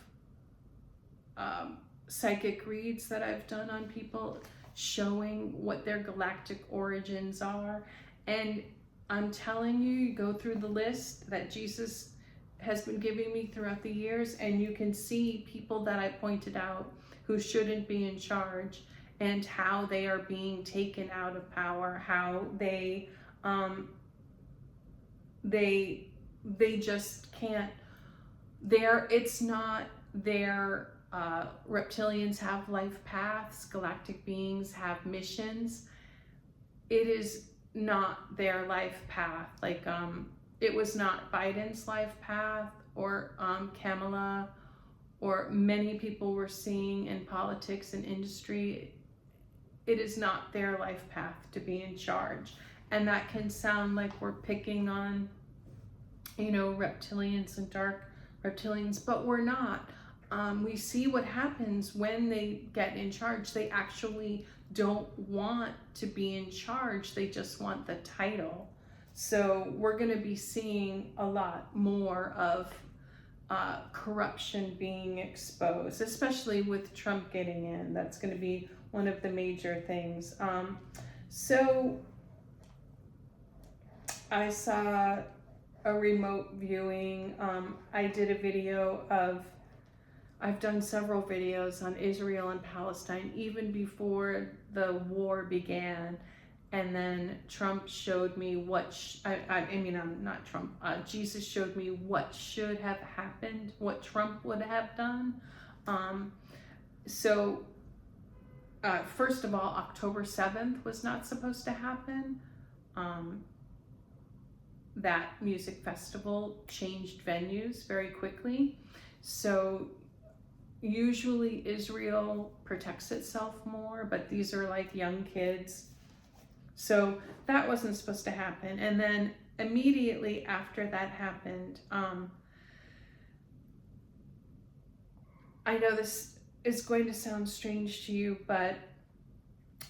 psychic reads that I've done on people, showing what their galactic origins are. And I'm telling you, you go through the list that Jesus has been giving me throughout the years, and you can see people that I pointed out who shouldn't be in charge, and how they are being taken out of power, how they just can't, it's not their, reptilians have life paths, galactic beings have missions. It is not their life path. Like, it was not Biden's life path, or Kamala, or many people we're seeing in politics and industry. It is not their life path to be in charge. And that can sound like we're picking on, you know, reptilians and dark reptilians, but we're not. We see what happens when they get in charge. They actually don't want to be in charge. They just want the title. So we're going to be seeing a lot more of corruption being exposed, especially with Trump getting in. That's going to be one of the major things. So I saw a remote viewing. I did a video of, I've done several videos on Israel and Palestine even before the war began. And then Trump showed me what, not Trump, Jesus showed me what should have happened, what Trump would have done. First of all, October 7th was not supposed to happen. That music festival changed venues very quickly. So usually Israel protects itself more, but these are like young kids. So that wasn't supposed to happen. And then immediately after that happened, I know this is going to sound strange to you, but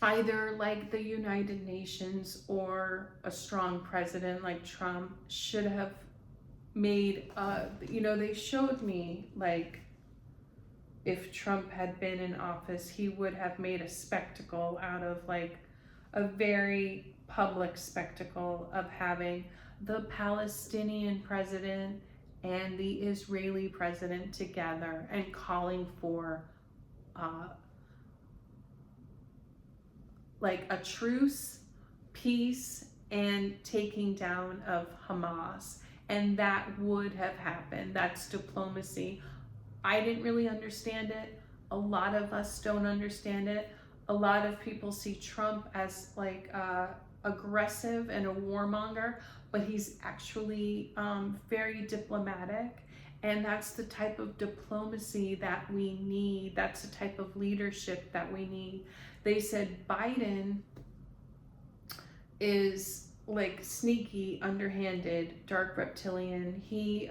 either like the United Nations or a strong president like Trump should have made, they showed me, like, if Trump had been in office, he would have made a spectacle out of, like, a very public spectacle of having the Palestinian president and the Israeli president together and calling for like a truce, peace, and taking down of Hamas. And that would have happened. That's diplomacy. I didn't really understand it. A lot of us don't understand it. A lot of people see Trump as like aggressive and a warmonger, but he's actually very diplomatic. And that's the type of diplomacy that we need. That's the type of leadership that we need. They said Biden is like sneaky, underhanded, dark reptilian. He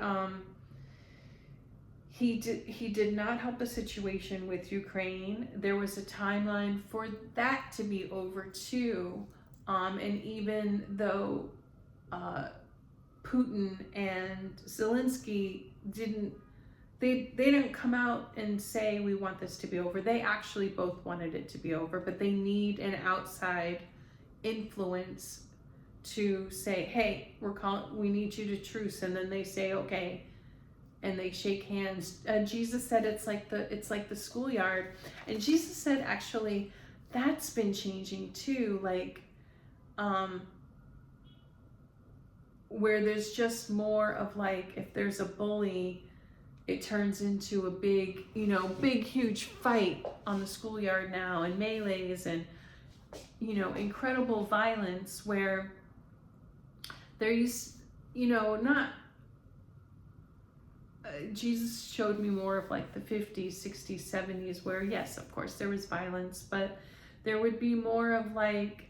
did not help the situation with Ukraine. There was a timeline for that to be over too. And even though Putin and Zelensky they didn't come out and say we want this to be over. They actually both wanted it to be over, but they need an outside influence to say, hey, we need you to truce, and then they say, okay, and they shake hands. Jesus said it's like the schoolyard, and Jesus said actually that's been changing too, like where there's just more of like, if there's a bully, it turns into a big, big huge fight on the schoolyard now, and melees, and incredible violence, where there used, not Jesus showed me more of like the 50s, 60s, 70s, where yes, of course there was violence, but there would be more of like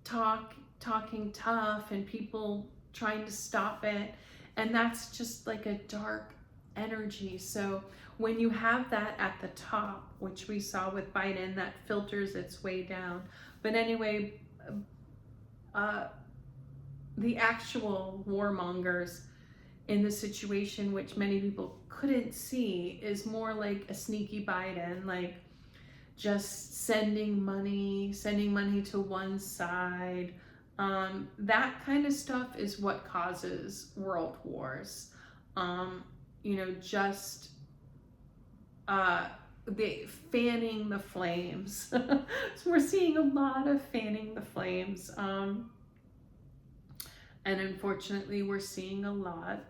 talking tough and people trying to stop it. And that's just like a dark energy. So when you have that at the top, which we saw with Biden, that filters its way down. But anyway, the actual warmongers in the situation, which many people couldn't see, is more like a sneaky Biden, like just sending money to one side. That kind of stuff is what causes world wars. Just the fanning the flames. So we're seeing a lot of fanning the flames. And unfortunately, we're seeing a lot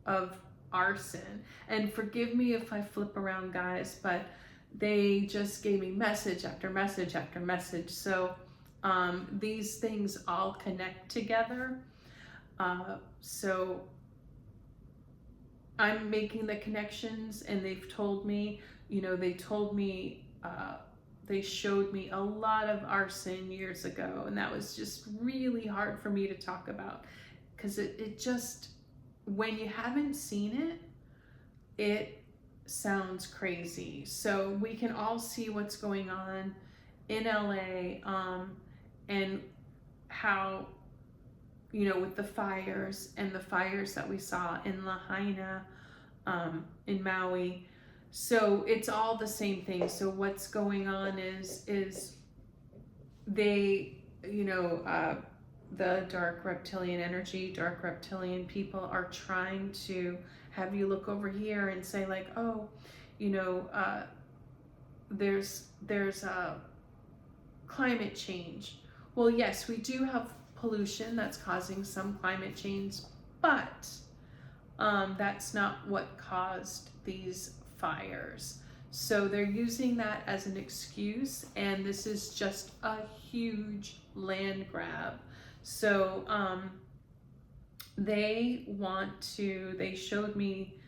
of arson. And forgive me if I flip around, guys, but they just gave me message after message after message. So these things all connect together. So I'm making the connections, and they've told me, they showed me a lot of arson years ago, and that was just really hard for me to talk about, because it just, when you haven't seen it, it sounds crazy. So we can all see what's going on in LA, and how, with the fires that we saw in Lahaina, in Maui. So it's all the same thing. So what's going on is they, the dark reptilian people are trying to have you look over here and say like, oh, there's climate change. Well, yes, we do have pollution that's causing some climate change, but that's not what caused these fires. So they're using that as an excuse, and this is just a huge land grab. So they showed me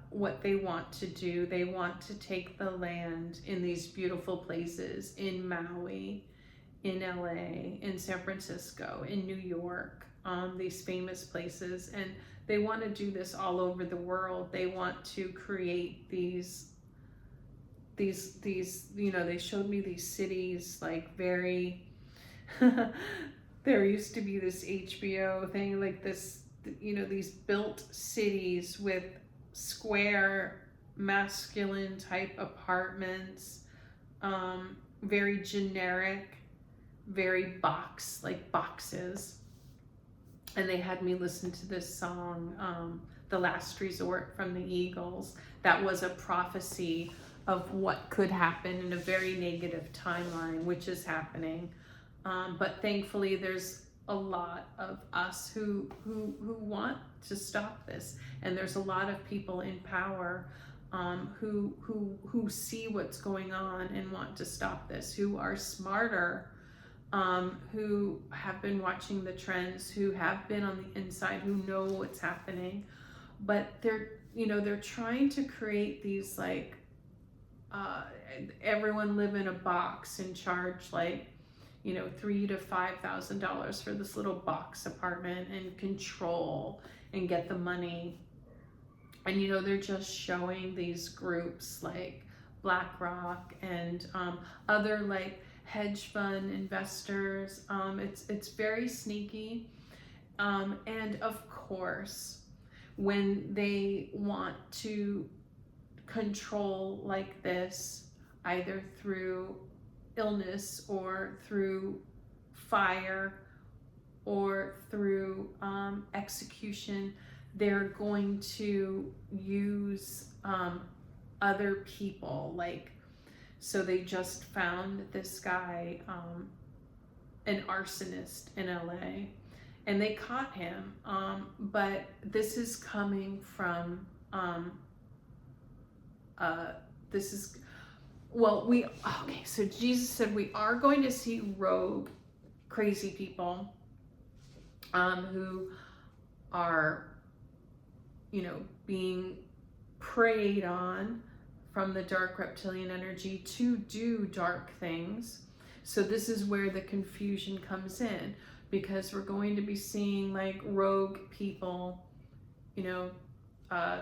what they want to do. They want to take the land in these beautiful places in Maui, in LA, in San Francisco, in New York, these famous places, and they want to do this all over the world. They want to create these, they showed me these cities, like very, there used to be this HBO thing, like this, these built cities with square, masculine type apartments, very generic, very boxes. And they had me listen to this song, The Last Resort from the Eagles. That was a prophecy of what could happen in a very negative timeline, which is happening. But thankfully, there's a lot of us who want to stop this. And there's a lot of people in power who see what's going on and want to stop this, who are smarter, who have been watching the trends, who have been on the inside, who know what's happening. But they're trying to create these like, everyone live in a box and charge like, $3,000 to $5,000 for this little box apartment, and control and get the money. And they're just showing these groups like BlackRock and other like hedge fund investors. It's very sneaky. And of course, when they want to control like this, either through illness or through fire or through execution, they're going to use other people. Like, so they just found this guy, an arsonist in LA, and they caught him. But this is coming from, okay, so Jesus said we are going to see rogue, crazy people who are, being preyed on from the dark reptilian energy to do dark things. So this is where the confusion comes in, because we're going to be seeing like rogue people,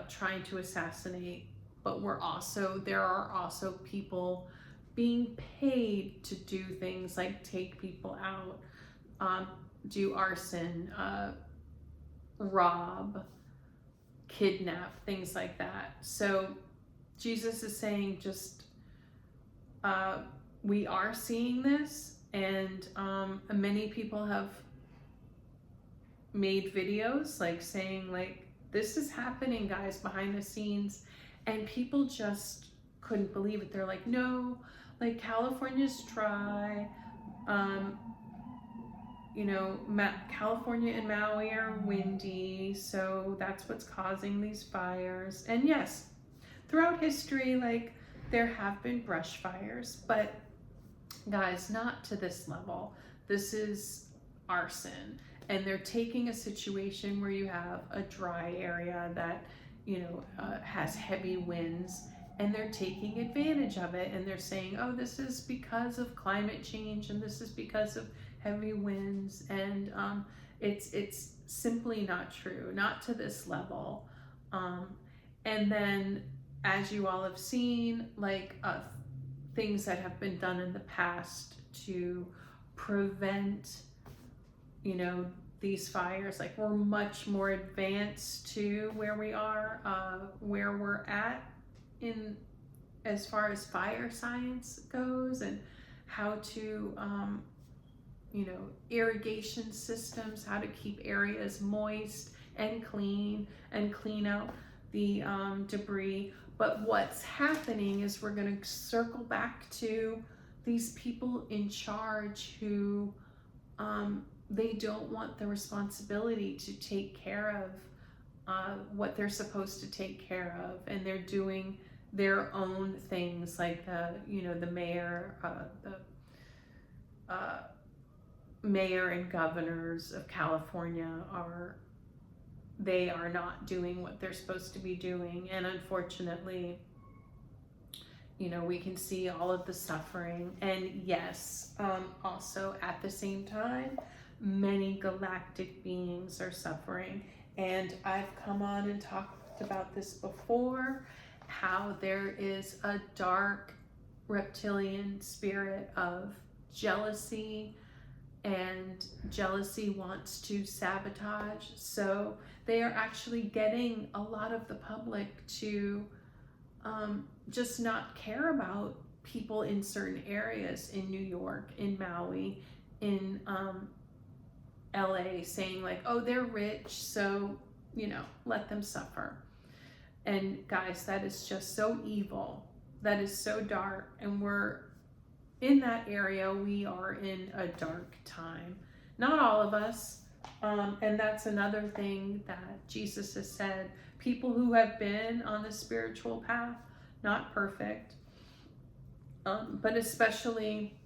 trying to assassinate, but there are also people being paid to do things like take people out, do arson, rob, kidnap, things like that. So Jesus is saying just, we are seeing this, and many people have made videos like saying like, this is happening, guys, behind the scenes, and people just couldn't believe it. They're like, no, like California's dry, California and Maui are windy, so that's what's causing these fires. And yes, throughout history, like, there have been brush fires, but guys, not to this level. This is arson, and they're taking a situation where you have a dry area that, has heavy winds, and they're taking advantage of it, and they're saying, oh, this is because of climate change, and this is because of heavy winds, and it's simply not true, not to this level. And then, as you all have seen, like things that have been done in the past to prevent, these fires, like we're much more advanced to where we are, where we're at in as far as fire science goes, and how to irrigation systems, how to keep areas moist and clean out the debris. But what's happening is we're going to circle back to these people in charge who they don't want the responsibility to take care of what they're supposed to take care of, and they're doing their own things, like the mayor, mayor and governors of California are not doing what they're supposed to be doing. And unfortunately, we can see all of the suffering. And yes, also at the same time, many galactic beings are suffering. And I've come on and talked about this before, how there is a dark reptilian spirit of jealousy, and jealousy wants to sabotage. So they are actually getting a lot of the public to just not care about people in certain areas in New York, in Maui, in LA, saying like, oh, they're rich, so let them suffer. And guys, that is just so evil. That is so dark, and we're in that area. We are in a dark time. Not all of us, and that's another thing that Jesus has said. People who have been on the spiritual path, not perfect, but especially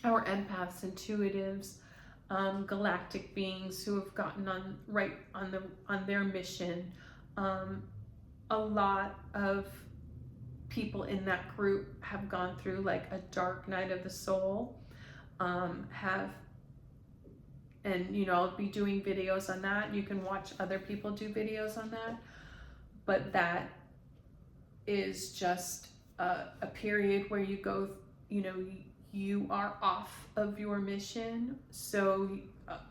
our empaths, intuitives, galactic beings who have gotten on their mission. A lot of people in that group have gone through like a dark night of the soul, and I'll be doing videos on that. You can watch other people do videos on that, but that is just a period where you go, you are off of your mission. So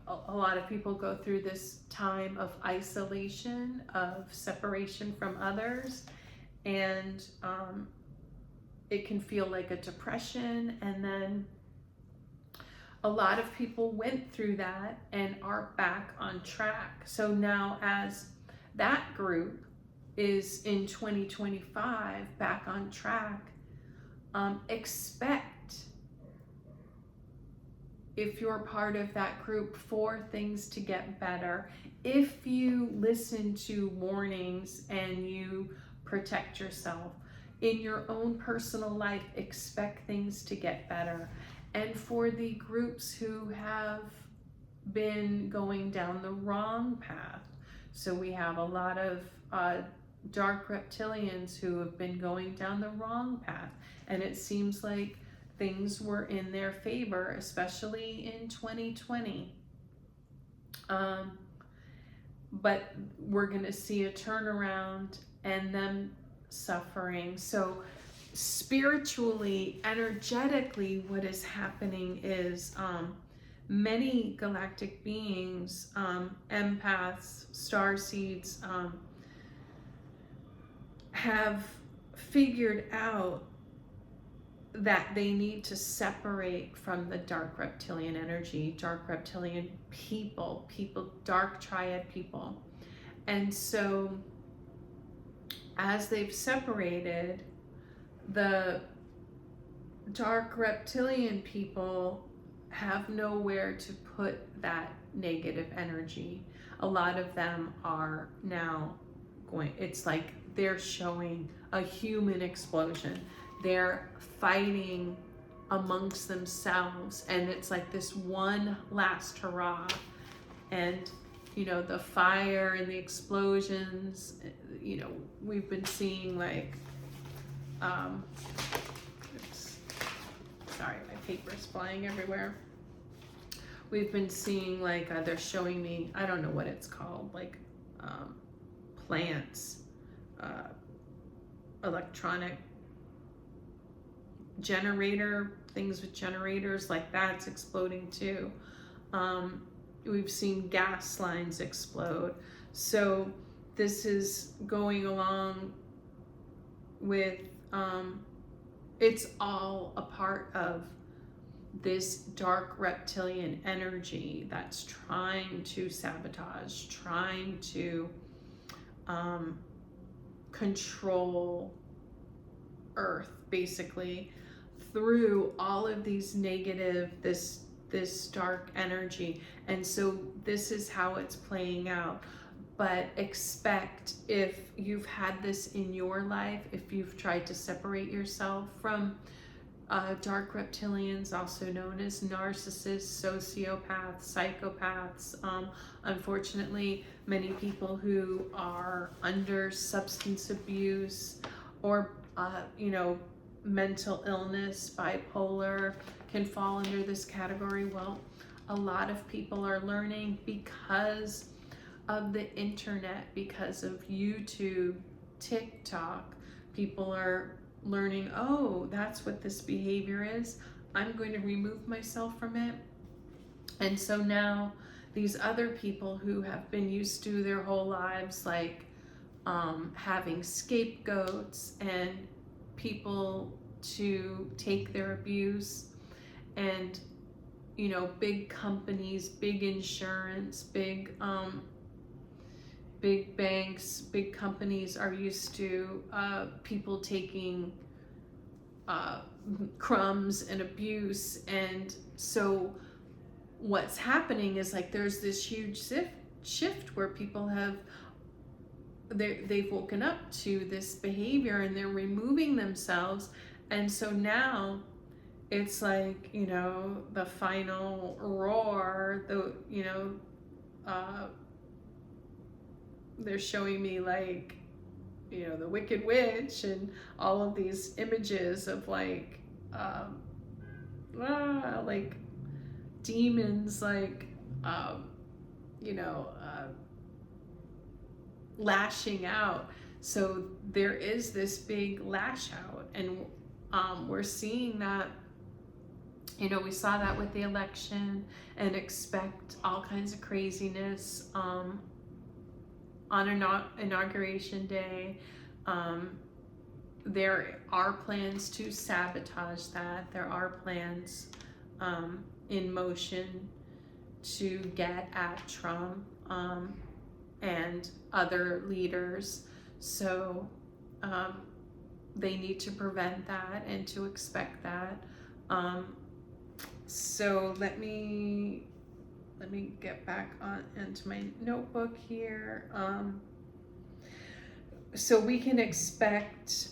a lot of people go through this time of isolation, of separation from others, and it can feel like a depression, and then a lot of people went through that and are back on track. So now, as that group is in 2025 back on track, expect, if you're part of that group, for things to get better. If you listen to warnings and you protect yourself in your own personal life, expect things to get better. And for the groups who have been going down the wrong path, so we have a lot of dark reptilians who have been going down the wrong path, and it seems like things were in their favor, especially in 2020. But we're going to see a turnaround and them suffering. So spiritually, energetically, what is happening is many galactic beings, empaths, starseeds, have figured out that they need to separate from the dark reptilian energy, dark reptilian people, dark triad people. And so as they've separated, the dark reptilian people have nowhere to put that negative energy. A lot of them are now going, it's like they're showing a human explosion. They're fighting amongst themselves, and it's like this one last hurrah. And you know, the fire and the explosions, you know, we've been seeing like oops, sorry, my paper's flying everywhere. We've been seeing like they're showing me, I don't know what it's called, like plants, electronic generator, things with generators, like that's exploding too. We've seen gas lines explode. So this is going along with, it's all a part of this dark reptilian energy that's trying to sabotage, trying to control Earth, basically, through all of these negative, this dark energy. And so this is how it's playing out. But expect, if you've had this in your life, if you've tried to separate yourself from dark reptilians, also known as narcissists, sociopaths, psychopaths, unfortunately, many people who are under substance abuse or you know, mental illness, bipolar, can fall under this category. Well, a lot of people are learning because of the internet, because of YouTube, TikTok. People are learning, oh, that's what this behavior is. I'm going to remove myself from it. And so now these other people who have been used to their whole lives, like having scapegoats and people to take their abuse, and you know, big companies, big insurance, big banks, big companies are used to people taking crumbs and abuse. And so what's happening is like there's this huge shift where people have they've woken up to this behavior and they're removing themselves. And so now it's like, you know, the final roar, you know, they're showing me like, you know, the Wicked Witch and all of these images of like demons, like you know, lashing out. So there is this big lash out, and we're seeing that, you know, we saw that with the election, and expect all kinds of craziness on inauguration day, there are plans to sabotage that. There are plans in motion to get at Trump and other leaders. So they need to prevent that and to expect that. So let me get back on into my notebook here. So we can expect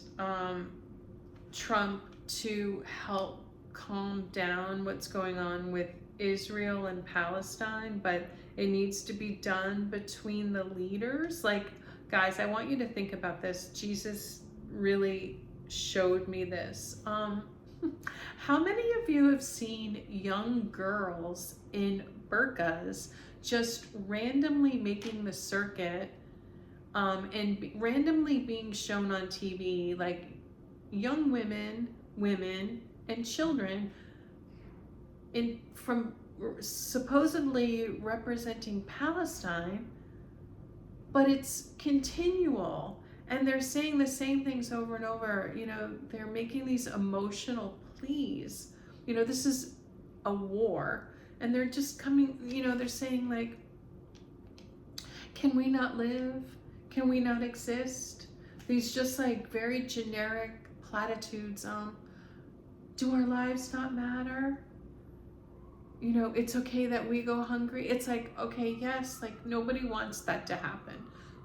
Trump to help calm down what's going on with Israel and Palestine, but it needs to be done between the leaders. Like, guys, I want you to think about this. Jesus really showed me this. How many of you have seen young girls in burqas just randomly making the circuit and randomly being shown on TV, like young women, and children from supposedly representing Palestine, but it's continual, and they're saying the same things over and over. You know, they're making these emotional pleas. You know, this is a war, and they're just coming, you know, they're saying like, can we not live? Can we not exist? These just like very generic platitudes. Do our lives not matter? You know, it's okay that we go hungry. It's like, okay, yes, like nobody wants that to happen.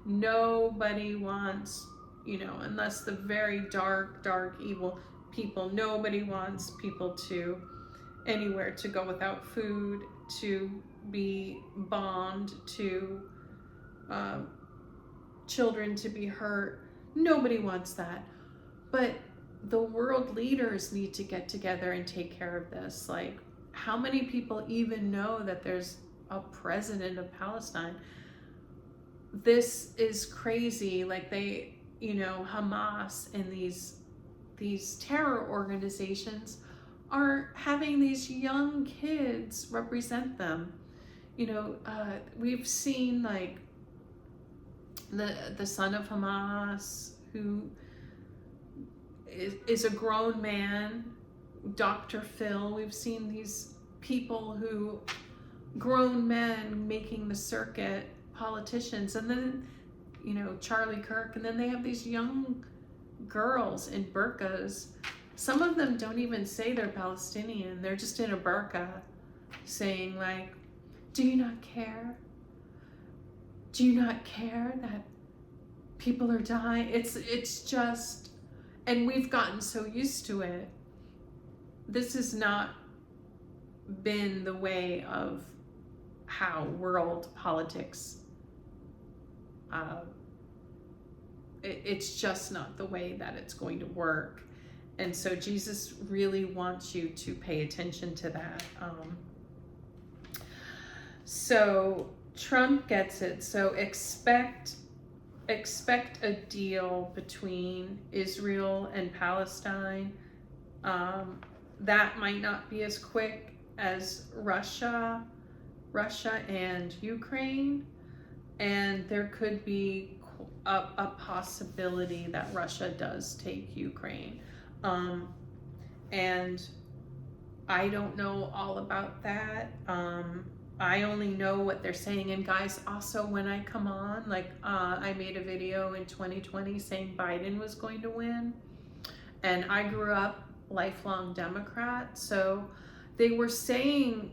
Nobody wants, you know, unless the very dark, evil people, nobody wants people to anywhere to go without food, to be bombed, to children to be hurt. Nobody wants that. But the world leaders need to get together and take care of this. Like, how many people even know that there's a president of Palestine? This is crazy. Like, they, you know, Hamas and these terror organizations are having these young kids represent them. You know, we've seen like the son of Hamas, who is a grown man, Dr. Phil. We've seen these people who, grown men making the circuit, politicians, and then, you know, Charlie Kirk, and then they have these young girls in burqas. Some of them don't even say they're Palestinian. They're just in a burqa saying like, do you not care? Do you not care that people are dying? It's just, and we've gotten so used to it. This has not been the way of how world politics, it's just not the way that it's going to work. And so Jesus really wants you to pay attention to that. So Trump gets it. So expect a deal between Israel and Palestine. That might not be as quick as Russia and Ukraine, and there could be a possibility that Russia does take Ukraine. And I don't know all about that. I only know what they're saying. And guys, also when I come on, like I made a video in 2020 saying Biden was going to win, and I grew up lifelong Democrat, so they were saying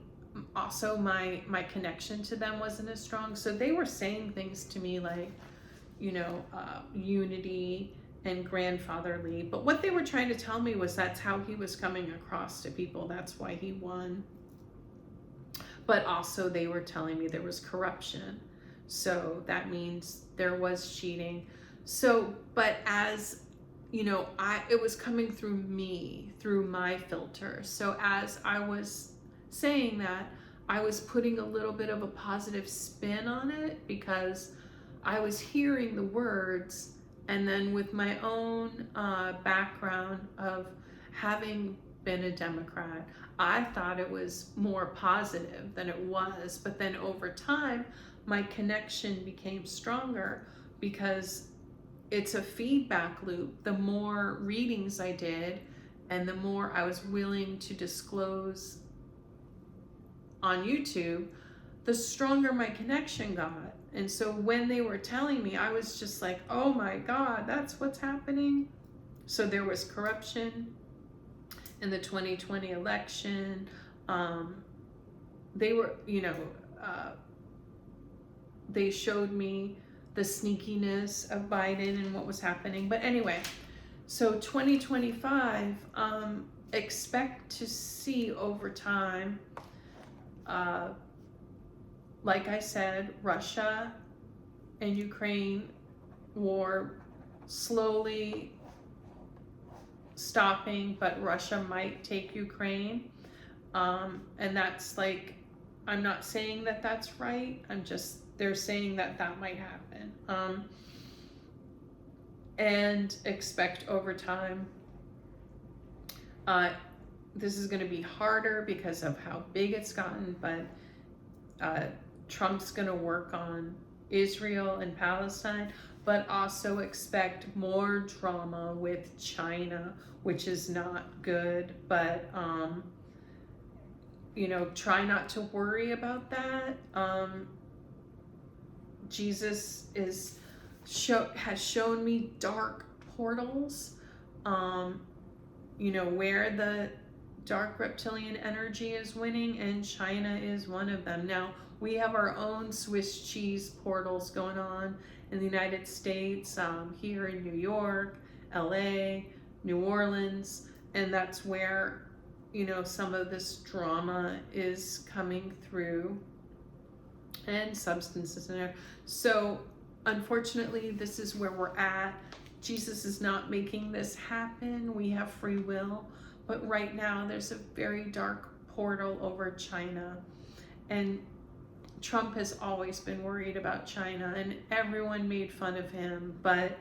also my connection to them wasn't as strong, so they were saying things to me like, you know, unity and grandfatherly, but what they were trying to tell me was that's how he was coming across to people, that's why he won. But also they were telling me there was corruption, so that means there was cheating. So, but as you know, it was coming through me, through my filter. So as I was saying that, I was putting a little bit of a positive spin on it because I was hearing the words, and then with my own background of having been a Democrat, I thought it was more positive than it was. But then over time, my connection became stronger because it's a feedback loop. The more readings I did and the more I was willing to disclose on YouTube, the stronger my connection got. And so when they were telling me, I was just like, oh my God, that's what's happening. So there was corruption in the 2020 election. They were, they showed me the sneakiness of Biden and what was happening. But anyway, so 2025, expect to see over time, like I said, Russia and Ukraine war slowly stopping, but Russia might take Ukraine. And that's like, I'm not saying that that's right. They're saying that that might happen. And expect over time, this is going to be harder because of how big it's gotten, but Trump's going to work on Israel and Palestine, but also expect more drama with China, which is not good, but try not to worry about that. Jesus has shown me dark portals, where the dark reptilian energy is winning, and China is one of them. Now, we have our own Swiss cheese portals going on in the United States, here in New York, LA, New Orleans, and that's where, some of this drama is coming through, and substances in there. So, unfortunately, this is where we're at. Jesus is not making this happen. We have free will. But right now, there's a very dark portal over China. And Trump has always been worried about China, and everyone made fun of him. But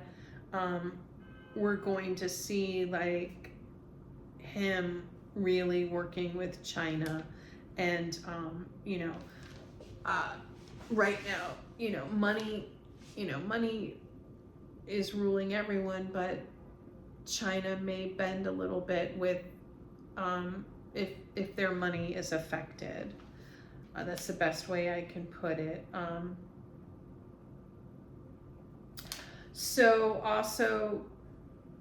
we're going to see, like, him really working with China. And, right now, money is ruling everyone, but China may bend a little bit with if their money is affected. That's the best way I can put it. So also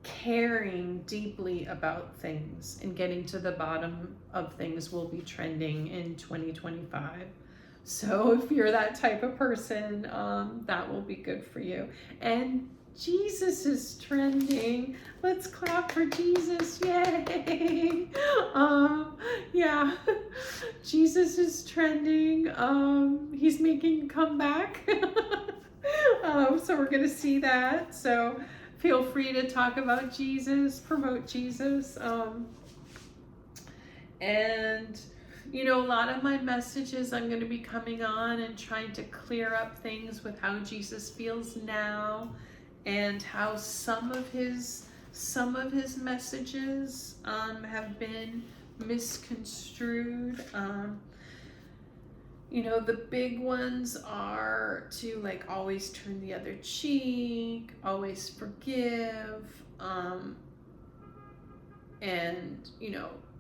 caring deeply about things and getting to the bottom of things will be trending in 2025. So if you're that type of person, that will be good for you. And Jesus is trending. Let's clap for Jesus. Yay. Yeah, Jesus is trending. He's making a comeback. So we're going to see that. So feel free to talk about Jesus, promote Jesus. And a lot of my messages, I'm going to be coming on and trying to clear up things with how Jesus feels now, and how some of his messages have been misconstrued. The big ones are to always turn the other cheek, always forgive, and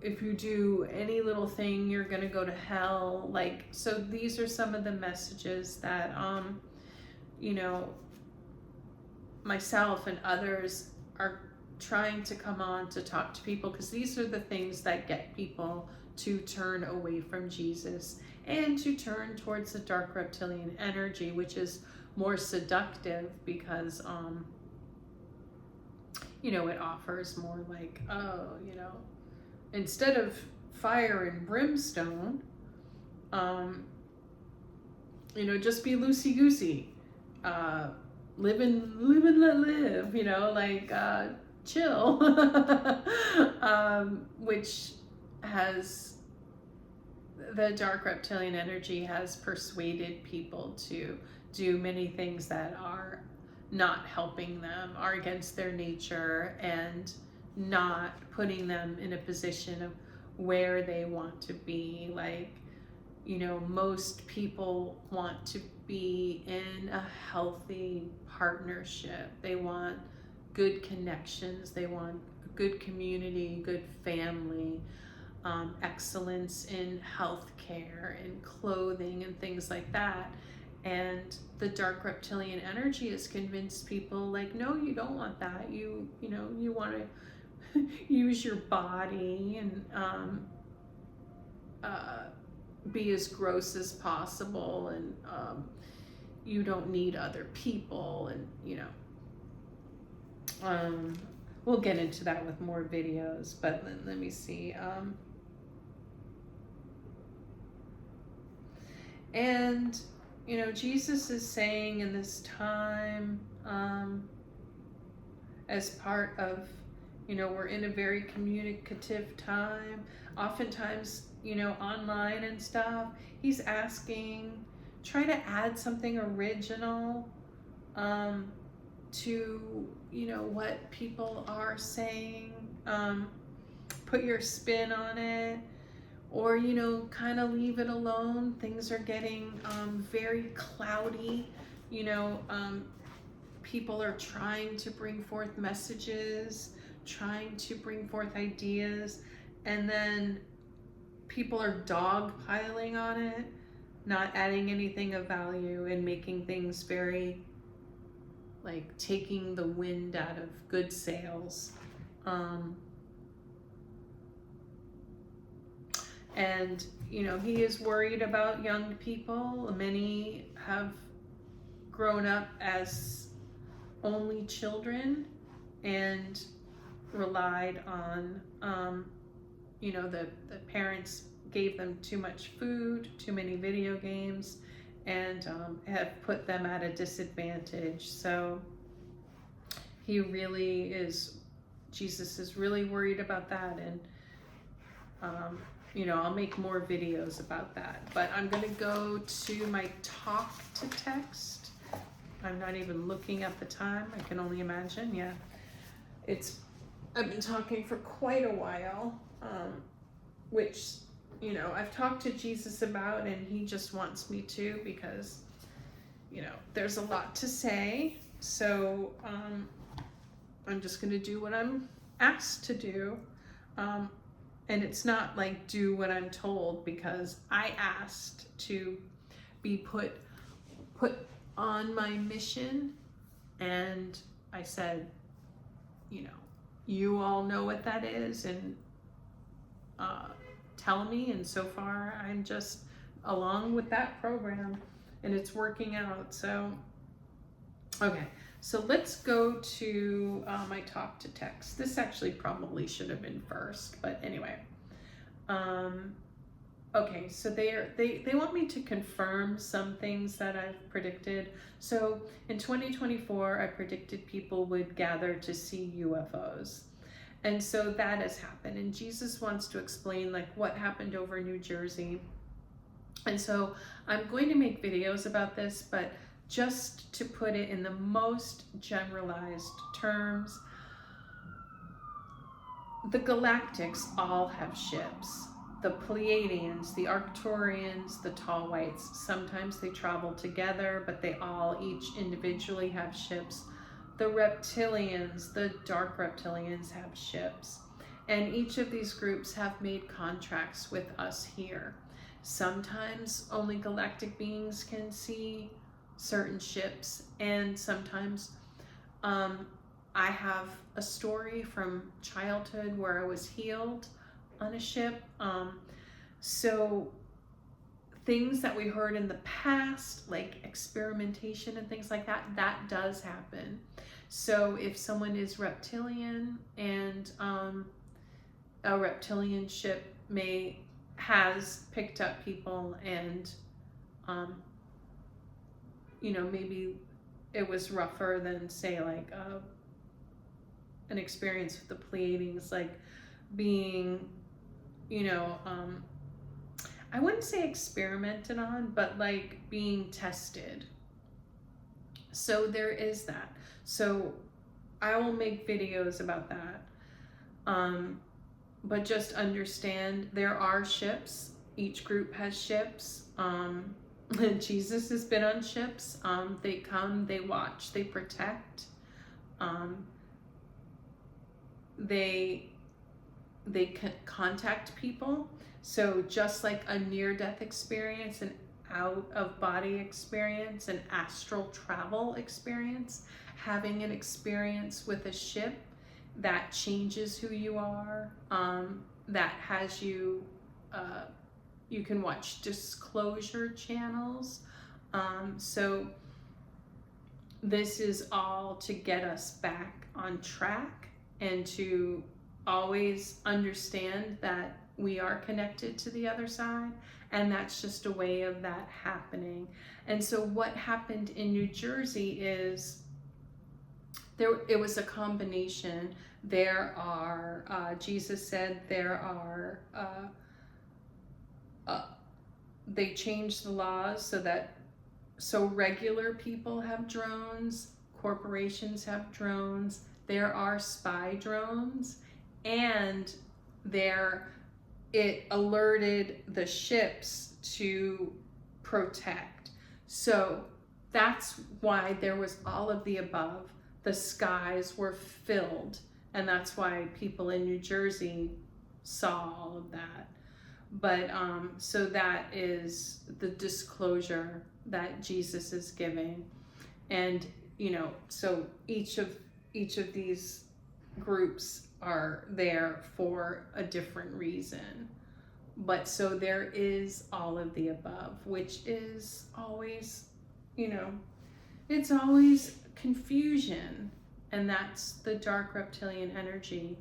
if you do any little thing, you're gonna go to hell. So these are some of the messages that myself and others are trying to come on to talk to people, because these are the things that get people to turn away from Jesus and to turn towards the dark reptilian energy, which is more seductive because it offers more instead of fire and brimstone, just be loosey-goosey, live and let live, chill, which has, the dark reptilian energy has persuaded people to do many things that are not helping them, are against their nature, and not putting them in a position of where they want to be. you know, most people want to be in a healthy partnership. They want good connections. They want a good community, good family, excellence in healthcare and clothing and things like that. And the dark reptilian energy has convinced people, like, no, you don't want that. You know, you want to use your body and be as gross as possible, and you don't need other people, and you know, we'll get into that with more videos, but let me see. And you know, Jesus is saying in this time, as part of, you know, we're in a very communicative time. Oftentimes, you know, online and stuff, he's asking, try to add something original to, you know, what people are saying. Put your spin on it, or, you know, kind of leave it alone. Things are getting very cloudy. You know, people are trying to bring forth messages, trying to bring forth ideas, and then people are dogpiling on it, not adding anything of value, and making things very, like, taking the wind out of good sails. And, you know, he is worried about young people. Many have grown up as only children and relied on, you know, the parents gave them too much food, too many video games, and have put them at a disadvantage. So he really is, Jesus is really worried about that. And you know, I'll make more videos about that, but I'm going to go to my talk to text. I'm not even looking at the time. I can only imagine. Yeah, I've been talking for quite a while, which, you know, I've talked to Jesus about, and he just wants me to, because, you know, there's a lot to say. So I'm just going to do what I'm asked to do. And it's not like do what I'm told, because I asked to be put on my mission, and I said, you know, you all know what that is, and tell me. And so far I'm just along with that program, and it's working out. So okay, so let's go to my talk to text. This actually probably should have been first, but anyway. Okay, so they want me to confirm some things that I've predicted. So in 2024, I predicted people would gather to see UFOs. And so that has happened. And Jesus wants to explain, like, what happened over New Jersey. And so I'm going to make videos about this, but just to put it in the most generalized terms, the galactics all have ships. The Pleiadians, the Arcturians, the Tall Whites, sometimes they travel together, but they all each individually have ships. The reptilians, the dark reptilians, have ships. And each of these groups have made contracts with us here. Sometimes only galactic beings can see certain ships, and sometimes I have a story from childhood where I was healed on a ship. So things that we heard in the past, like experimentation and things like that, that does happen. So if someone is reptilian, and a reptilian ship has picked up people, and you know, maybe it was rougher than, say, like an experience with the Pleiadians, like being, you know, I wouldn't say experimented on, but like being tested. So there is that. So I will make videos about that. But just understand there are ships, Each group has ships. Jesus has been on ships. They come, they watch, they protect. They contact people. So just like a near-death experience, an out-of-body experience, an astral travel experience, having an experience with a ship that changes who you are, that has you, you can watch disclosure channels. So this is all to get us back on track and to always understand that we are connected to the other side, and that's just a way of that happening. And so what happened in New Jersey is it was a combination. There are, Jesus said there are, they changed the laws so regular people have drones, corporations have drones, there are spy drones, and it alerted the ships to protect. So that's why there was all of the above. The skies were filled, and that's why people in New Jersey saw all of that. But so that is the disclosure that Jesus is giving. And so each of these groups are there for a different reason. But so there is all of the above, which is always, it's always confusion. And that's the dark reptilian energy,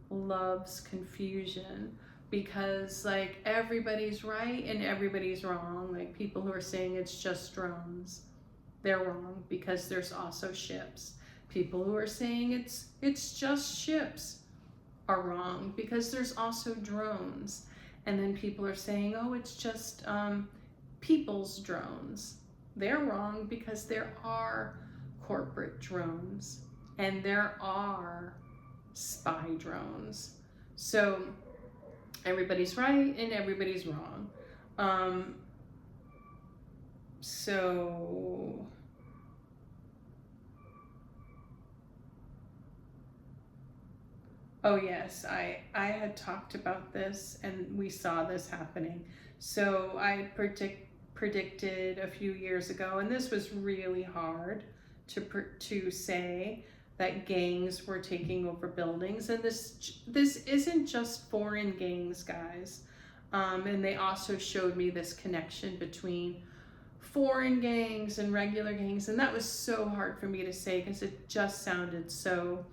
loves confusion, because like everybody's right and everybody's wrong. Like people who are saying it's just drones, they're wrong, because there's also ships. People who are saying it's just ships are wrong, because there's also drones. And then people are saying, oh, it's just people's drones. They're wrong, because there are corporate drones and there are spy drones. So everybody's right and everybody's wrong. Oh yes, I had talked about this, and we saw this happening. So I predicted a few years ago, and this was really hard to say, that gangs were taking over buildings. And this isn't just foreign gangs, guys. And they also showed me this connection between foreign gangs and regular gangs, and that was so hard for me to say, because it just sounded so,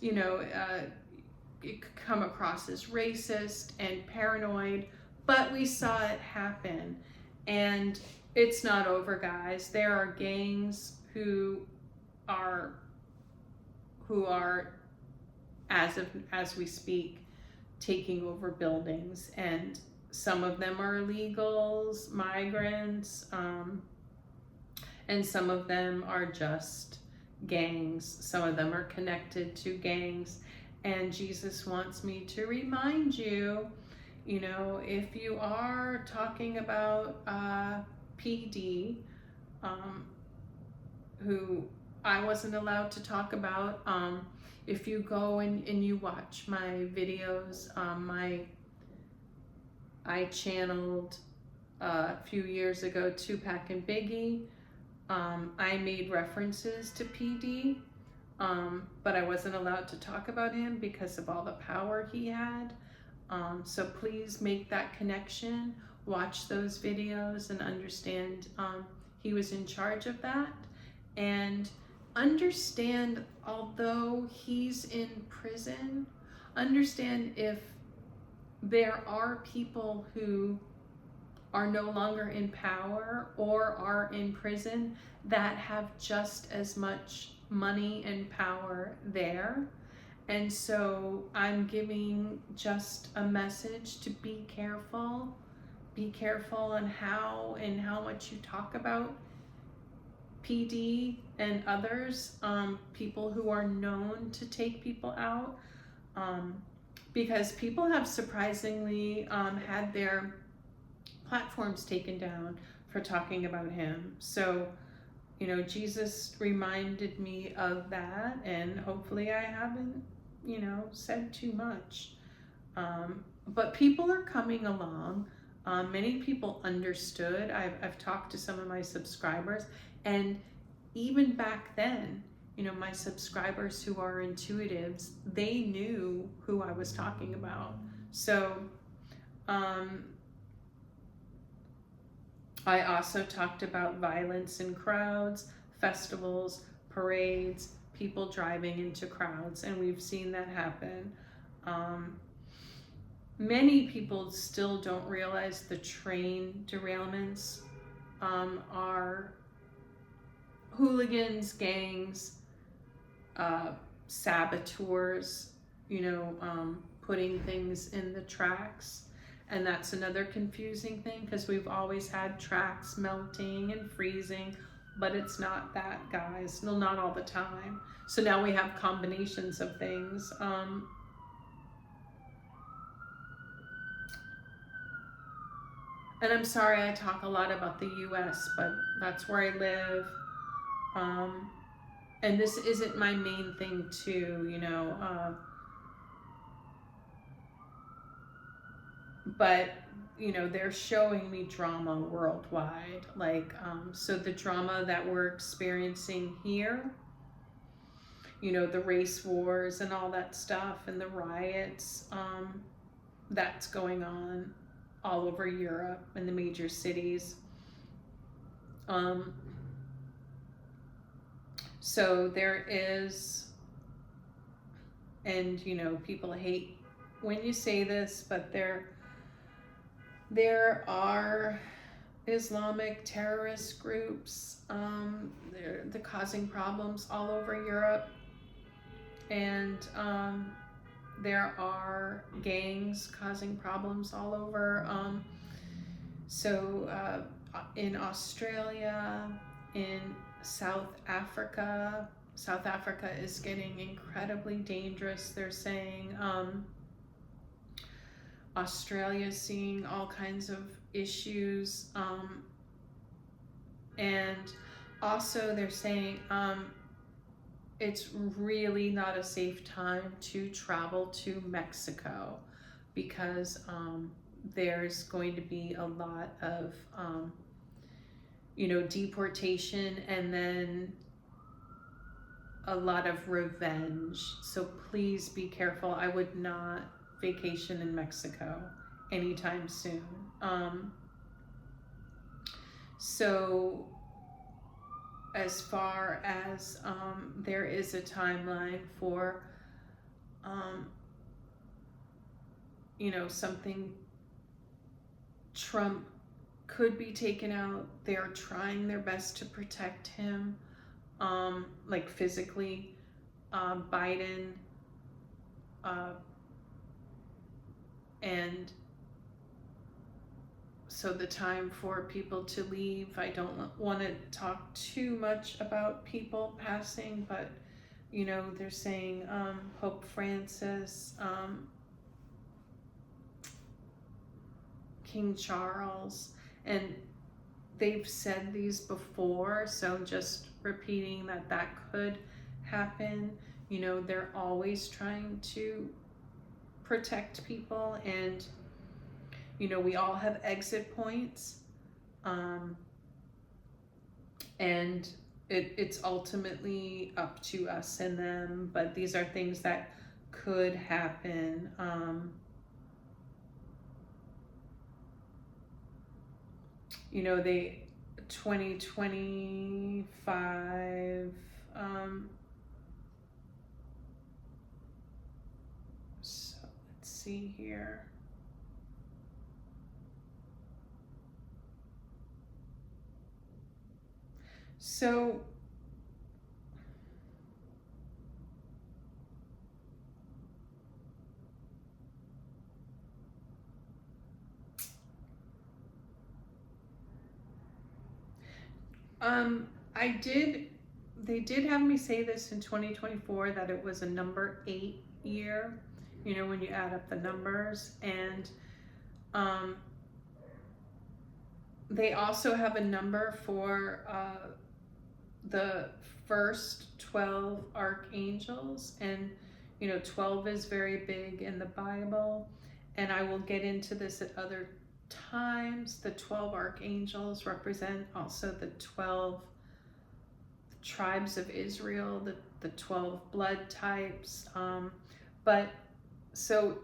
it could come across as racist and paranoid, but we saw it happen. And it's not over, guys. There are gangs who are as we speak, taking over buildings, and some of them are illegals, migrants, and some of them are just gangs. Some of them are connected to gangs. And Jesus wants me to remind you, if you are talking about PD, who I wasn't allowed to talk about, if you go and you watch my videos, I channeled a few years ago Tupac and Biggie. I made references to PD, but I wasn't allowed to talk about him because of all the power he had. So please make that connection, watch those videos, and understand he was in charge of that. And understand, although he's in prison, understand if there are people who are no longer in power or are in prison that have just as much money and power there. And so I'm giving just a message to be careful. Be careful on how much you talk about PD and others, people who are known to take people out, because people have surprisingly had their platforms taken down for talking about him. So, you know, Jesus reminded me of that, and hopefully I haven't, you know, said too much. But people are coming along. Many people understood. I've talked to some of my subscribers, and even back then, you know, my subscribers who are intuitives, they knew who I was talking about. So, I also talked about violence in crowds, festivals, parades, people driving into crowds, and we've seen that happen. Many people still don't realize the train derailments are hooligans, gangs, saboteurs, you know, putting things in the tracks. And that's another confusing thing, because we've always had tracks melting and freezing, but it's not that, guys. No, not all the time. So now we have combinations of things. And I'm sorry I talk a lot about the US, but that's where I live. And this isn't my main thing too, you know. But, you know, they're showing me drama worldwide. Like, so the drama that we're experiencing here, you know, the race wars and all that stuff, and the riots, that's going on all over Europe in the major cities. So there is, and you know, people hate when you say this, but there are Islamic terrorist groups. They're causing problems all over Europe, and there are gangs causing problems all over. So in Australia, in South Africa is getting incredibly dangerous. They're saying Australia's seeing all kinds of issues, and also they're saying it's really not a safe time to travel to Mexico, because there's going to be a lot of you know, deportation, and then a lot of revenge. So please be careful. I would not vacation in Mexico anytime soon. So as far as there is a timeline for you know, something, Trump could be taken out. They're trying their best to protect him, like physically. Biden, and so the time for people to leave, I don't want to talk too much about people passing, but you know, they're saying Pope Francis, King Charles, and they've said these before, so just repeating that could happen. You know, they're always trying to protect people, and you know, we all have exit points, and it's ultimately up to us and them, but these are things that could happen. You know, 2025, so let's see here. So they did have me say this in 2024, that it was a number 8 year, you know, when you add up the numbers, and they also have a number for the first 12 archangels, and 12 is very big in the Bible, and I will get into this at other times. The 12 archangels represent also the 12 tribes of Israel, the 12 blood types. But so,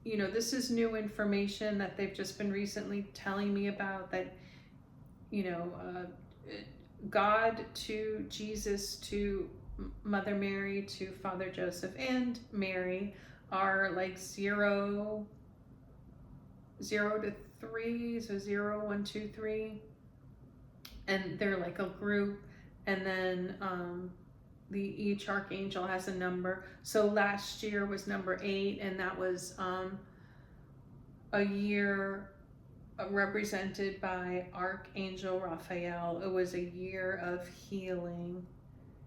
this is new information that they've just been recently telling me about, that, God to Jesus to Mother Mary to Father Joseph and Mary are like 0 to 3, so 0, 1, 2, 3, and they're like a group, and then each archangel has a number. So last year was number 8, and that was a year represented by Archangel Raphael. It was a year of healing.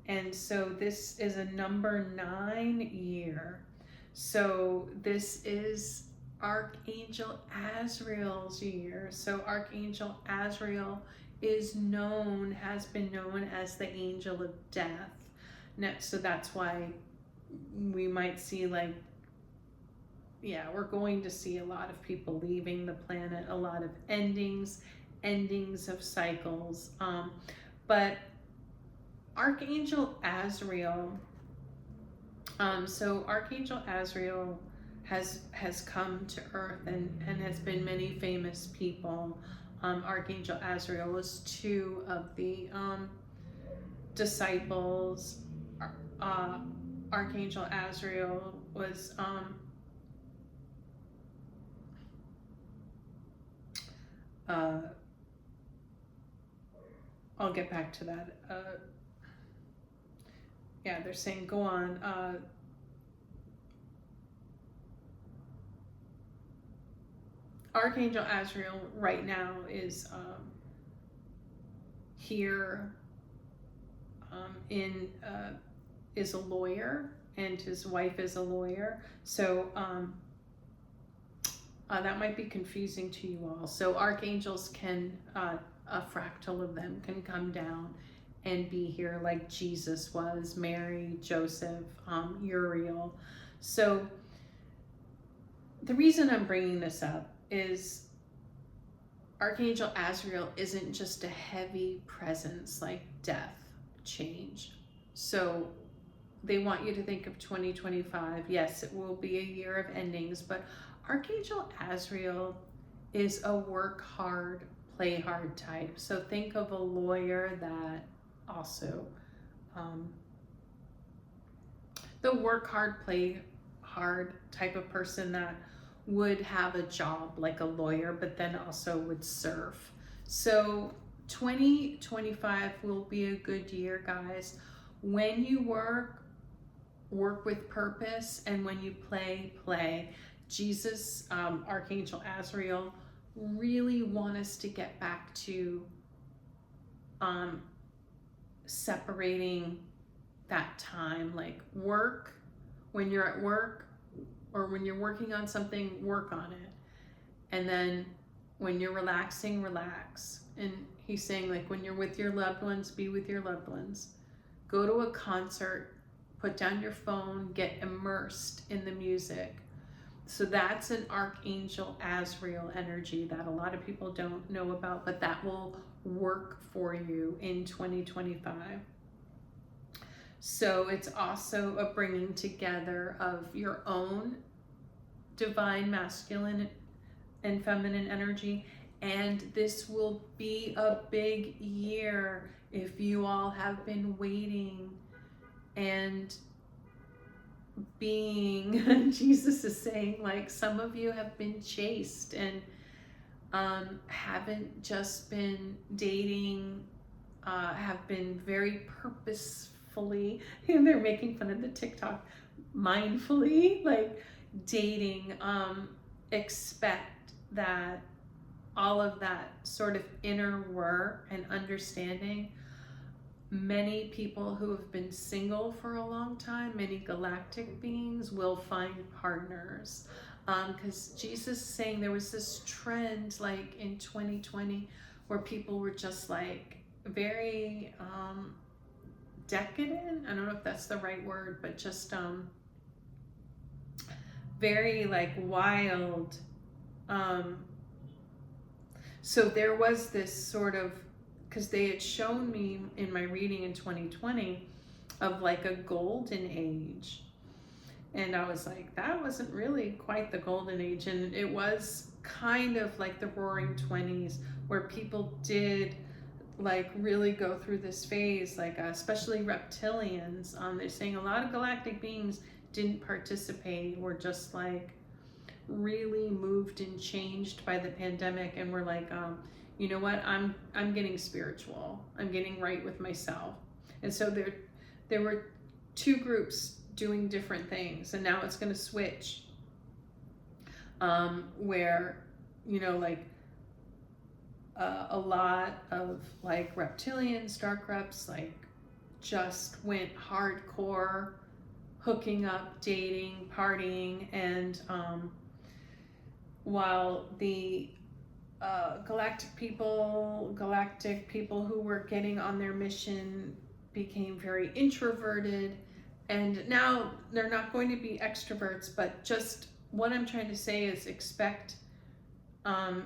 And so this is a number 9 year. So this is Archangel Azrael's year. So Archangel Azrael has been known as the angel of death. So that's why we might see we're going to see a lot of people leaving the planet, a lot of endings of cycles. But Archangel Azrael, so Archangel Azrael has come to Earth and has been many famous people. Archangel Azrael was 2 of the disciples. Archangel Azrael was I'll get back to that. They're saying go on. Archangel Azrael right now is here is a lawyer, and his wife is a lawyer. So that might be confusing to you all. So archangels can, a fractal of them can come down and be here like Jesus was, Mary, Joseph, Uriel. So the reason I'm bringing this up is Archangel Azrael isn't just a heavy presence like death, change. So they want you to think of 2025. Yes, it will be a year of endings, but Archangel Azrael is a work hard, play hard type. So think of a lawyer that also, the work hard, play hard type of person that would have a job like a lawyer, but then also would serve. So 2025 will be a good year, guys. When you work with purpose, and when you play. Jesus, Archangel Azrael, really want us to get back to separating that time, like work, when you're at work, or when you're working on something, work on it. And then when you're relaxing, relax. And he's saying, like, when you're with your loved ones, be with your loved ones. Go to a concert, put down your phone, get immersed in the music. So that's an Archangel Azrael energy that a lot of people don't know about, but that will work for you in 2025. So it's also a bringing together of your own divine masculine and feminine energy. And this will be a big year if you all have been waiting and being, Jesus is saying, like, some of you have been chased and haven't just been dating, have been very purposefully, and they're making fun of the TikTok, mindfully, like, dating. Expect that all of that sort of inner work and understanding. Many people who have been single for a long time, many galactic beings, will find partners. because Jesus is saying there was this trend like in 2020 where people were just like very decadent. I don't know if that's the right word, but just very like wild. So there was this sort of, because they had shown me in my reading in 2020 of like a golden age. And I was like, that wasn't really quite the golden age. And it was kind of like the roaring 20s where people did like really go through this phase, like especially reptilians. They're saying a lot of galactic beings didn't participate, were just like really moved and changed by the pandemic, and we're like, you know what, I'm getting spiritual, I'm getting right with myself. And so there were two groups doing different things, and now it's going to switch, where, you know, like a lot of like reptilians, dark reps, like just went hardcore, hooking up, dating, partying, and while the galactic people who were getting on their mission became very introverted, and now they're not going to be extroverts. But just what I'm trying to say is expect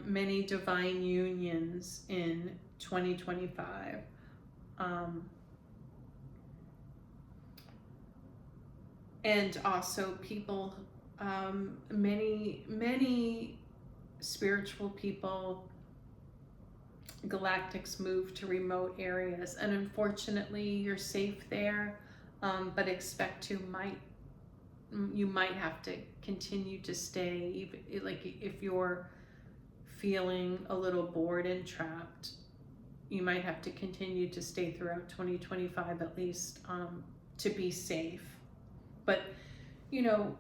many divine unions in 2025. And also people, many spiritual people, galactics, move to remote areas, and unfortunately you're safe there, but expect you might have to continue to stay, like if you're feeling a little bored and trapped, you might have to continue to stay throughout 2025 at least, to be safe. But you know,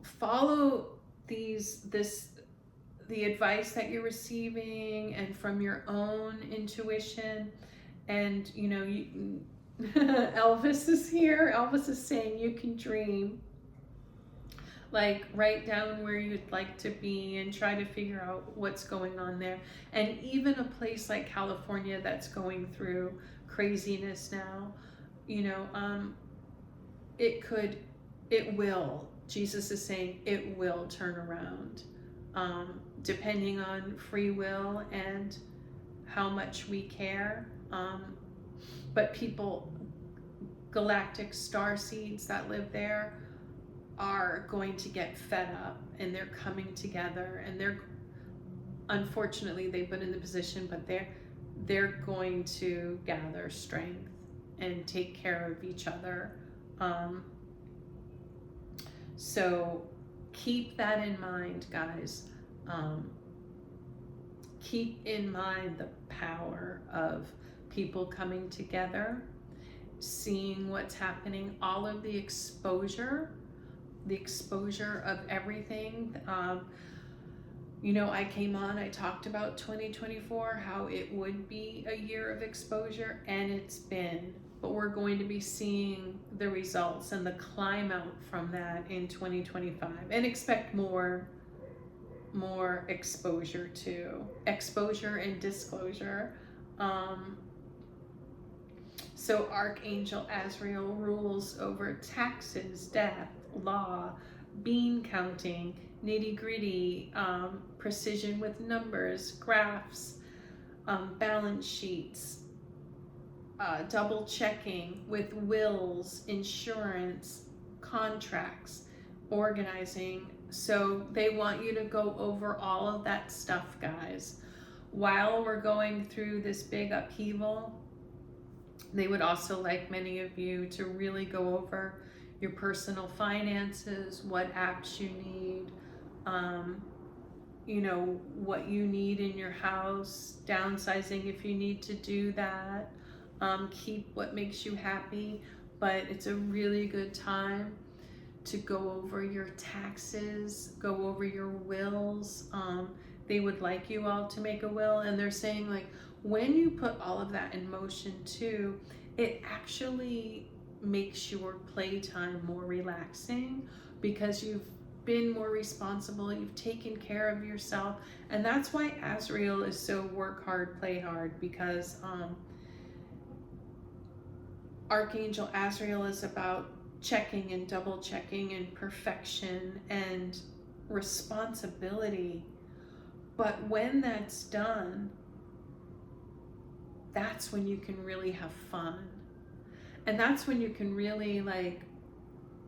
follow the advice that you're receiving and from your own intuition. And you know, Elvis is here. Elvis is saying you can dream. Like write down where you'd like to be and try to figure out what's going on there. And even a place like California that's going through craziness now, you know, it will. Jesus is saying it will turn around, depending on free will and how much we care. But people, galactic star seeds that live there, are going to get fed up, and they're coming together, and unfortunately they've been in the position, but they're going to gather strength and take care of each other. So keep that in mind, guys. Keep in mind the power of people coming together, seeing what's happening, all of the exposure of everything. You know, I came on, I talked about 2024, how it would be a year of exposure, and it's been. But we're going to be seeing the results and the climb out from that in 2025, and expect more exposure too. Exposure and disclosure. So Archangel Azrael rules over taxes, death, law, bean counting, nitty-gritty, precision with numbers, graphs, balance sheets, double checking with wills, insurance, contracts, organizing. So they want you to go over all of that stuff, guys. While we're going through this big upheaval, they would also like many of you to really go over your personal finances, what apps you need, you know, what you need in your house, downsizing if you need to do that. Keep what makes you happy, but it's a really good time to go over your taxes, go over your wills. They would like you all to make a will, and they're saying like when you put all of that in motion too, it actually makes your playtime more relaxing, because you've been more responsible, you've taken care of yourself. And that's why Azrael is so work hard, play hard, because Archangel Azrael is about checking and double checking and perfection and responsibility. But when that's done, that's when you can really have fun. And that's when you can really like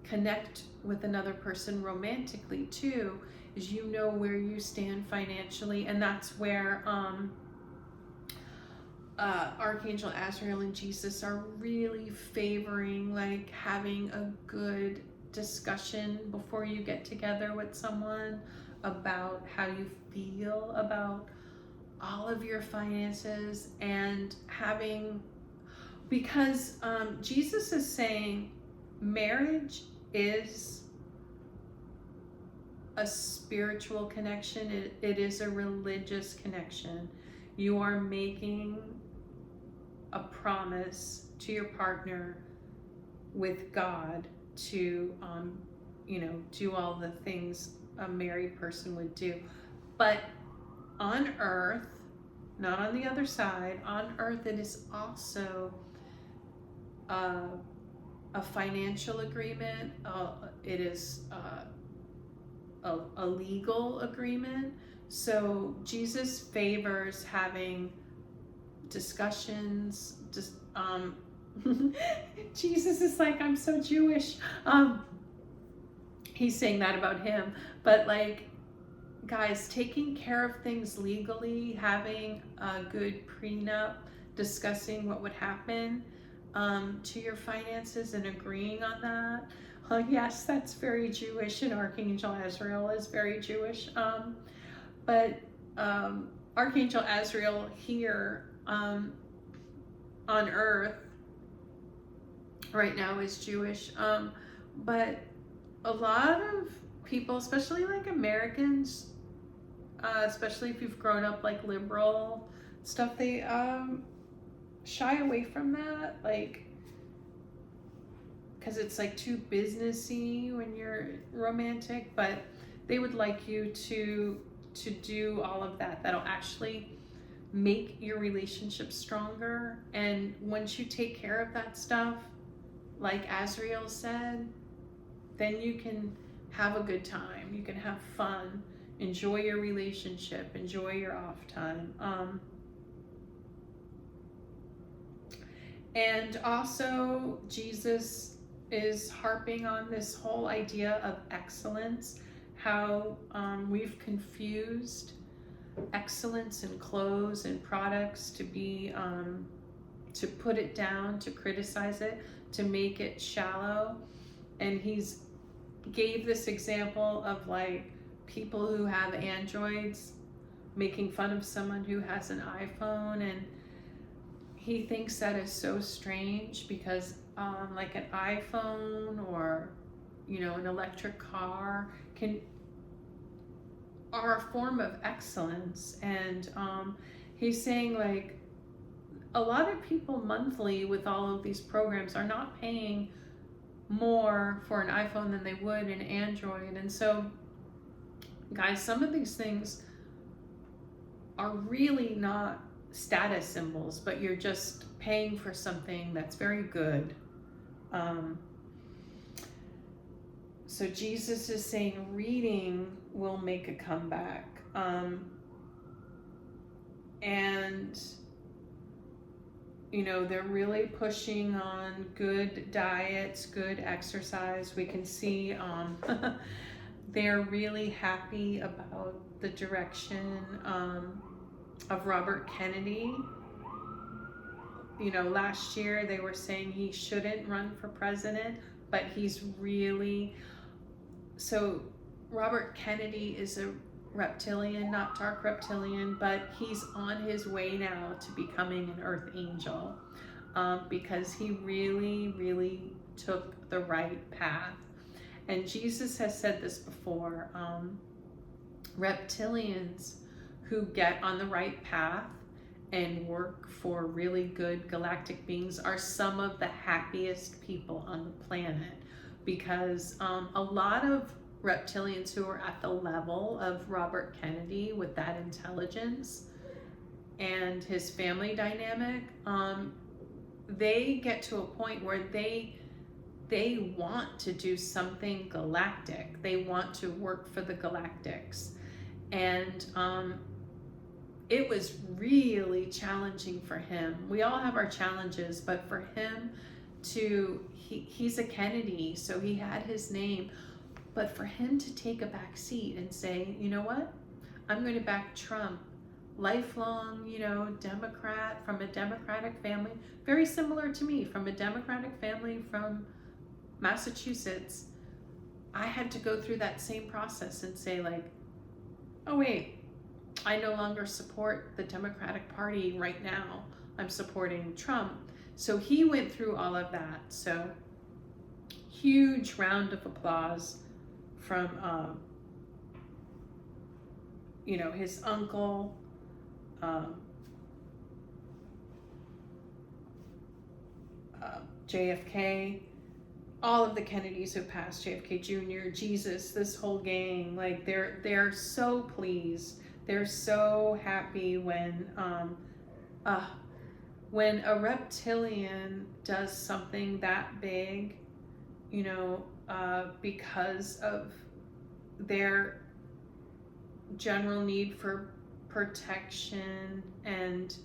connect with another person romantically too, is you know where you stand financially. And that's where Archangel Azrael and Jesus are really favoring like having a good discussion before you get together with someone about how you feel about all of your finances, and having, because Jesus is saying marriage is a spiritual connection. It is a religious connection. You are making a promise to your partner with God to, do all the things a married person would do. But on earth, not on the other side, on earth it is also a financial agreement. It is a legal agreement. So Jesus favors having discussions. Jesus is like, I'm so Jewish. He's saying that about him, but like, guys, taking care of things legally, having a good prenup, discussing what would happen to your finances and agreeing on that. Yes, that's very Jewish, and Archangel Azrael is very Jewish. But Archangel Azrael here on earth right now is Jewish. But a lot of people, especially like Americans, especially if you've grown up like liberal stuff, they shy away from that, like, because it's like too businessy when you're romantic. But they would like you to do all of that. That'll actually make your relationship stronger. And once you take care of that stuff, like Azrael said, then you can have a good time. You can have fun, enjoy your relationship, enjoy your off time. And also, Jesus is harping on this whole idea of excellence, how we've confused excellence in clothes and products to be, to put it down, to criticize it, to make it shallow. And he's gave this example of like people who have Androids making fun of someone who has an iPhone, and he thinks that is so strange because like an iPhone or an electric car are a form of excellence. And he's saying like a lot of people monthly with all of these programs are not paying more for an iPhone than they would an Android. And so, guys, some of these things are really not status symbols, but you're just paying for something that's very good. So Jesus is saying reading will make a comeback. And they're really pushing on good diets, good exercise. We can see they're really happy about the direction of Robert Kennedy. Last year they were saying he shouldn't run for president, but he's really... So Robert Kennedy is a reptilian, not dark reptilian, but he's on his way now to becoming an earth angel, because he really, really took the right path. And Jesus has said this before, reptilians who get on the right path and work for really good galactic beings are some of the happiest people on the planet, because a lot of reptilians who are at the level of Robert Kennedy with that intelligence and his family dynamic, they get to a point where they want to do something galactic. They want to work for the galactics. And it was really challenging for him. We all have our challenges, but for him to, he's a Kennedy, so he had his name. But for him to take a back seat and say, you know what, I'm going to back Trump, lifelong, Democrat, from a Democratic family, very similar to me, from a Democratic family from Massachusetts. I had to go through that same process and say, like, oh wait, I no longer support the Democratic Party right now. I'm supporting Trump. So he went through all of that. So huge round of applause from his uncle, JFK, all of the Kennedys who passed, JFK Jr., Jesus, this whole gang, like they're so pleased. They're so happy when a reptilian does something that big, because of their general need for protection, and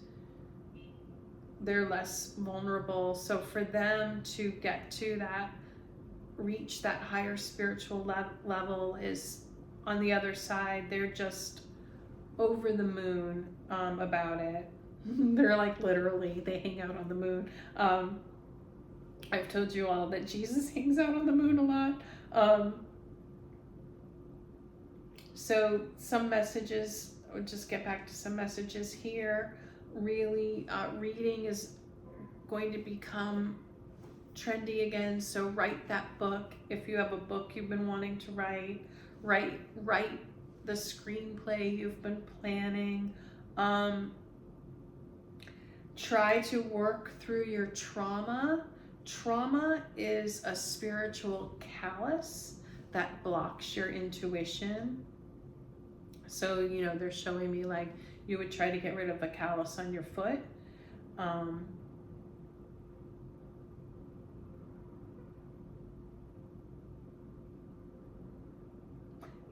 they're less vulnerable. So for them to get to that, reach that higher spiritual level is on the other side. They're just over the moon about it. They're like, literally, they hang out on the moon. I've told you all that Jesus hangs out on the moon a lot. So some messages, I'll just get back to some messages here. Really, reading is going to become trendy again. So write that book. If you have a book you've been wanting to write the screenplay you've been planning. Try to work through your trauma. Trauma is a spiritual callus that blocks your intuition. So, they're showing me like you would try to get rid of a callus on your foot.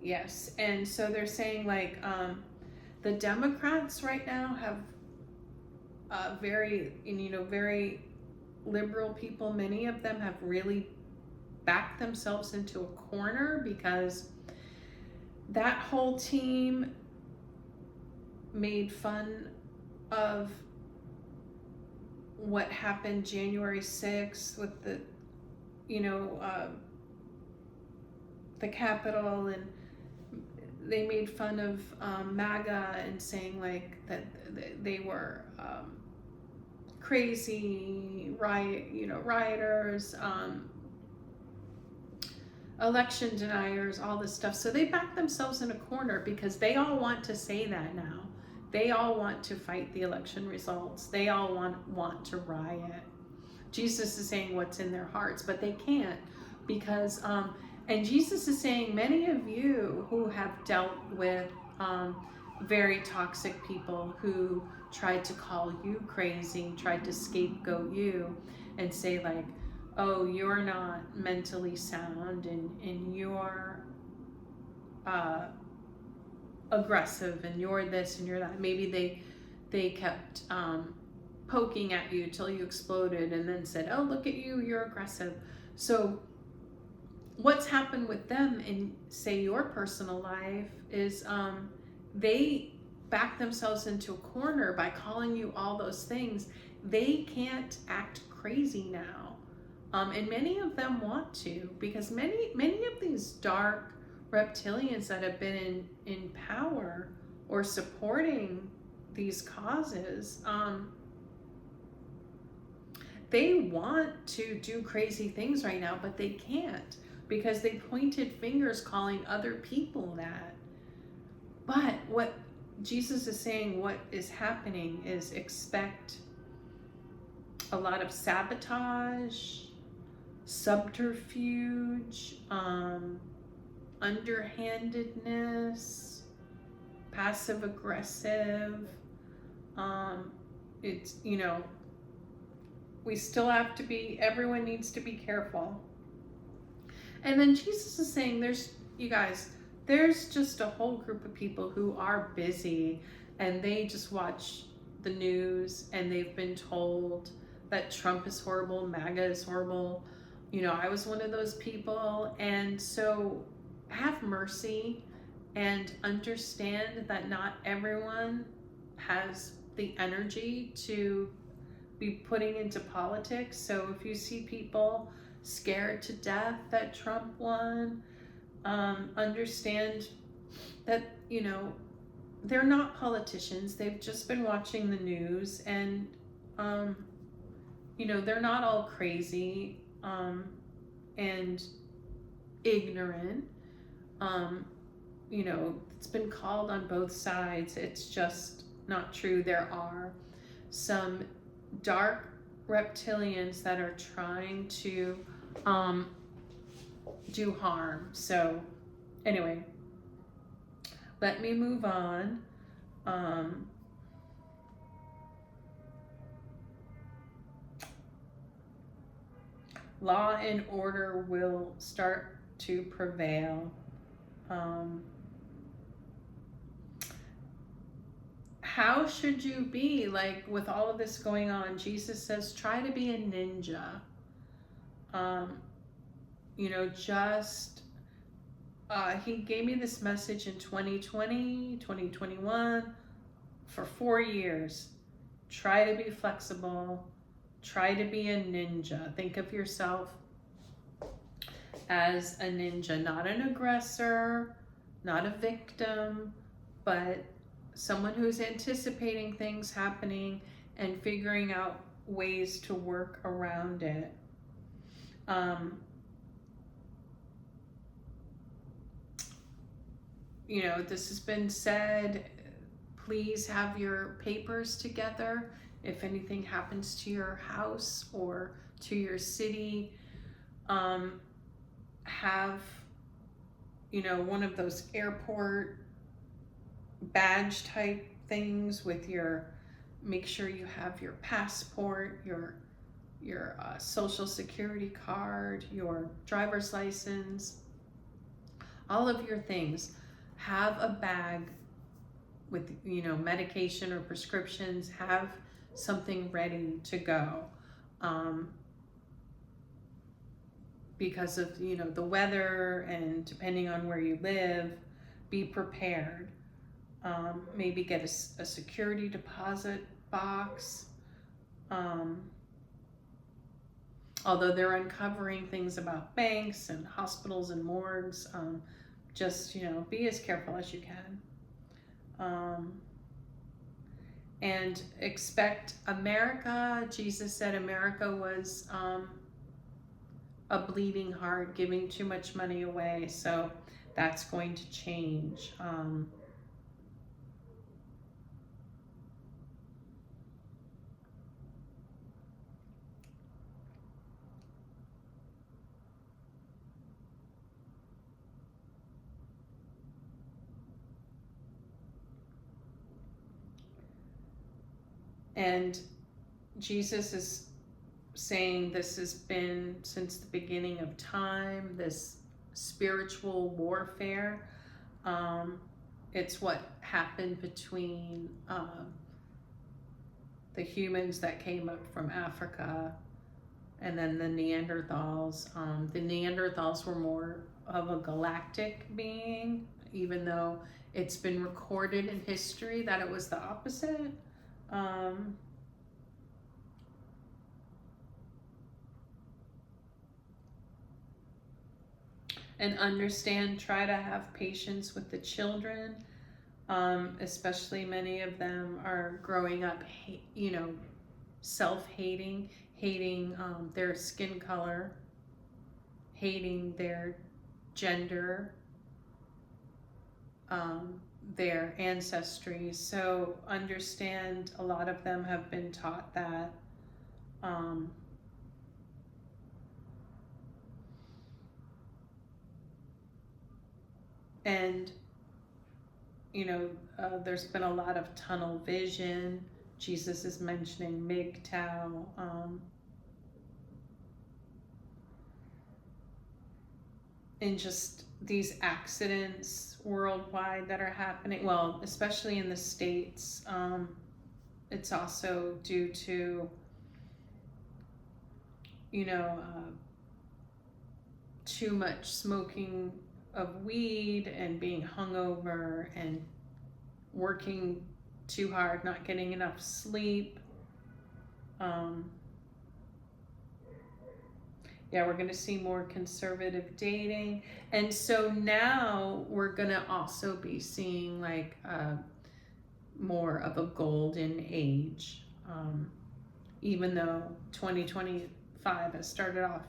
Yes, and so they're saying like the Democrats right now have very liberal people. Many of them have really backed themselves into a corner because that whole team made fun of what happened January 6th with the Capitol, and they made fun of MAGA and saying like that they were crazy rioters, election deniers, all this stuff. So they backed themselves in a corner because they all want to say that now. They all want to fight the election results. They all want to riot. Jesus is saying what's in their hearts, but they can't because and Jesus is saying, many of you who have dealt with very toxic people who tried to call you crazy, tried to scapegoat you and say like, oh, you're not mentally sound and you're aggressive and you're this and you're that. Maybe they kept poking at you till you exploded and then said, oh, look at you, you're aggressive. So what's happened with them in, say, your personal life is they back themselves into a corner by calling you all those things. They can't act crazy now. And many of them want to, because many of these dark reptilians that have been in power or supporting these causes, they want to do crazy things right now, but they can't, because they pointed fingers calling other people that. But what Jesus is saying, what is happening is expect a lot of sabotage, subterfuge, underhandedness, passive aggressive. It's, you know, we still have to be, everyone needs to be careful. And then Jesus is saying you guys, there's just a whole group of people who are busy and they just watch the news and they've been told that Trump is horrible, MAGA is horrible. You know, I was one of those people. And so have mercy and understand that not everyone has the energy to be putting into politics. So if you see people scared to death that Trump won, understand that, you know, they're not politicians. They've just been watching the news, and you know, they're not all crazy and ignorant. You know, it's been called on both sides. It's just not true. There are some dark reptilians that are trying to do harm. So anyway, let me move on. Law and order will start to prevail. How should you be, like, with all of this going on? Jesus says, try to be a ninja. You know, just, he gave me this message in 2020, 2021, for 4 years. Try to be flexible. Try to be a ninja. Think of yourself as a ninja, not an aggressor, not a victim, but someone who's anticipating things happening and figuring out ways to work around it. You know, this has been said, please have your papers together. If anything happens to your house or to your city, have, you know, one of those airport badge type things with your, make sure you have your passport, your social security card, your driver's license, all of your things. Have a bag with, you know, medication or prescriptions. Have something ready to go, because of, you know, the weather, and depending on where you live, be prepared. Maybe get a security deposit box. Although they're uncovering things about banks and hospitals and morgues, just, you know, be as careful as you can. And expect America. Jesus said America was a bleeding heart, giving too much money away. So that's going to change. And Jesus is saying this has been since the beginning of time, this spiritual warfare. It's what happened between the humans that came up from Africa and then the Neanderthals. The Neanderthals were more of a galactic being, even though it's been recorded in history that it was the opposite. And understand, try to have patience with the children, especially many of them are growing up, you know, self-hating, hating their skin color, hating their gender, their ancestry. So understand, a lot of them have been taught that. And, you know, there's been a lot of tunnel vision. Jesus is mentioning MGTOW. And just these accidents worldwide that are happening, well, especially in the States. It's also due to, you know, too much smoking of weed and being hungover and working too hard, not getting enough sleep. Yeah, we're going to see more conservative dating. And so now we're going to also be seeing like more of a golden age. Even though 2025 has started off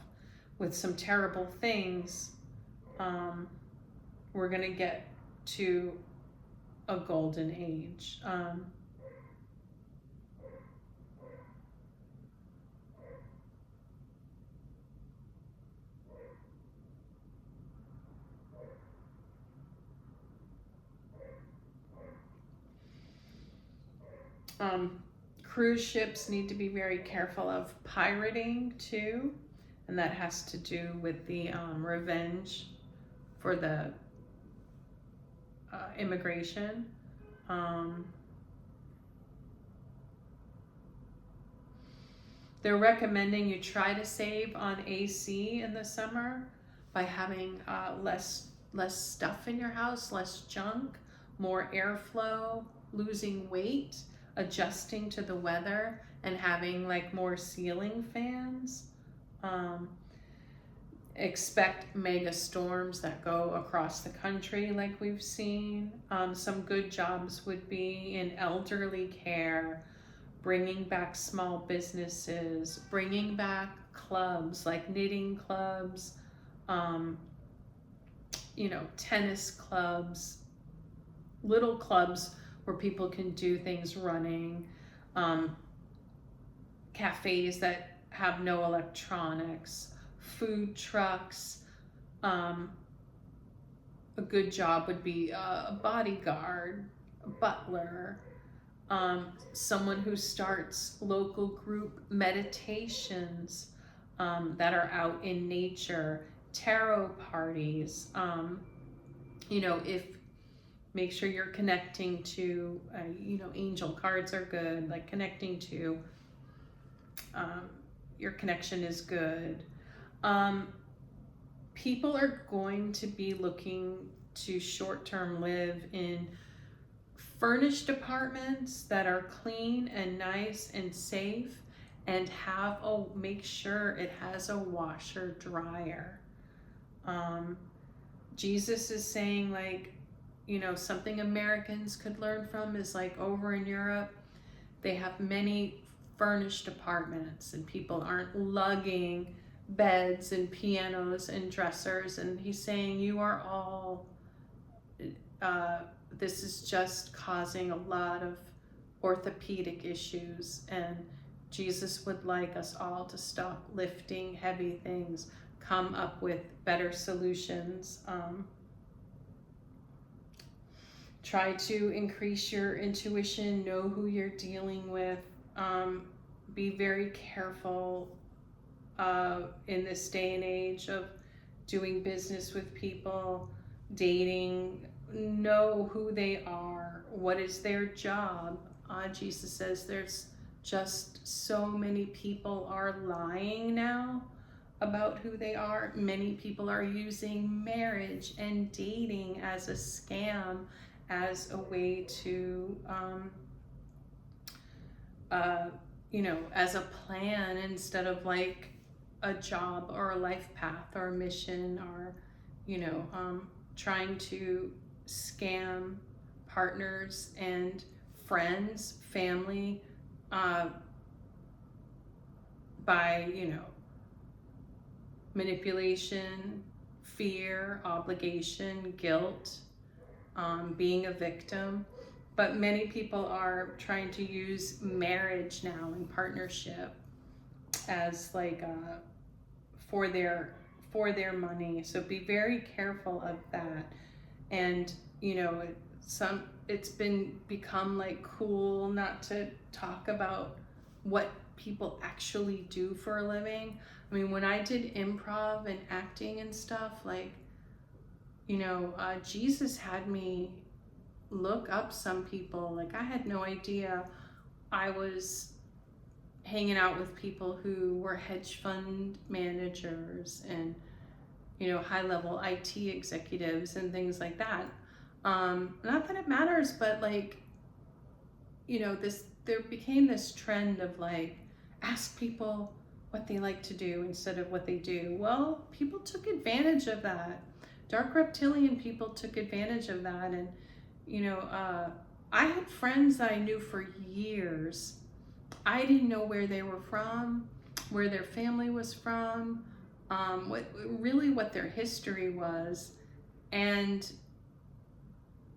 with some terrible things, we're going to get to a golden age. Cruise ships need to be very careful of pirating too, and that has to do with the revenge for the immigration. They're recommending you try to save on AC in the summer by having less stuff in your house, less junk, more airflow, losing weight, adjusting to the weather, and having like more ceiling fans. Expect mega storms that go across the country like we've seen. Some good jobs would be in elderly care, bringing back small businesses, bringing back clubs like knitting clubs, you know, tennis clubs, little clubs where people can do things running, cafes that have no electronics, food trucks. A good job would be a bodyguard, a butler, someone who starts local group meditations that are out in nature, tarot parties. You know, make sure you're connecting to, you know, angel cards are good, like connecting to, your connection is good. People are going to be looking to short-term live in furnished apartments that are clean and nice and safe, and make sure it has a washer dryer. Jesus is saying, like, you know, something Americans could learn from is like over in Europe, they have many furnished apartments and people aren't lugging beds and pianos and dressers. And he's saying you are all, this is just causing a lot of orthopedic issues, and Jesus would like us all to stop lifting heavy things, come up with better solutions. Try to increase your intuition, know who you're dealing with. Be very careful in this day and age of doing business with people, dating. Know who they are, what is their job. Jesus says there's just so many people are lying now about who they are. Many people are using marriage and dating as a scam, as a way to, you know, as a plan instead of like a job or a life path or a mission, or, you know, trying to scam partners and friends, family, by, you know, manipulation, fear, obligation, guilt, being a victim. But many people are trying to use marriage now and partnership as like for their money. So be very careful of that. And, you know, it's become like cool not to talk about what people actually do for a living. I mean, when I did improv and acting and stuff, like, you know, Jesus had me look up some people. Like, I had no idea I was hanging out with people who were hedge fund managers and, you know, high level IT executives and things like that. Not that it matters, but like, you know, there became this trend of like, ask people what they like to do instead of what they do. Well, people took advantage of that. Dark reptilian people took advantage of that. And, you know, I had friends that I knew for years. I didn't know where they were from, where their family was from, what their history was. And,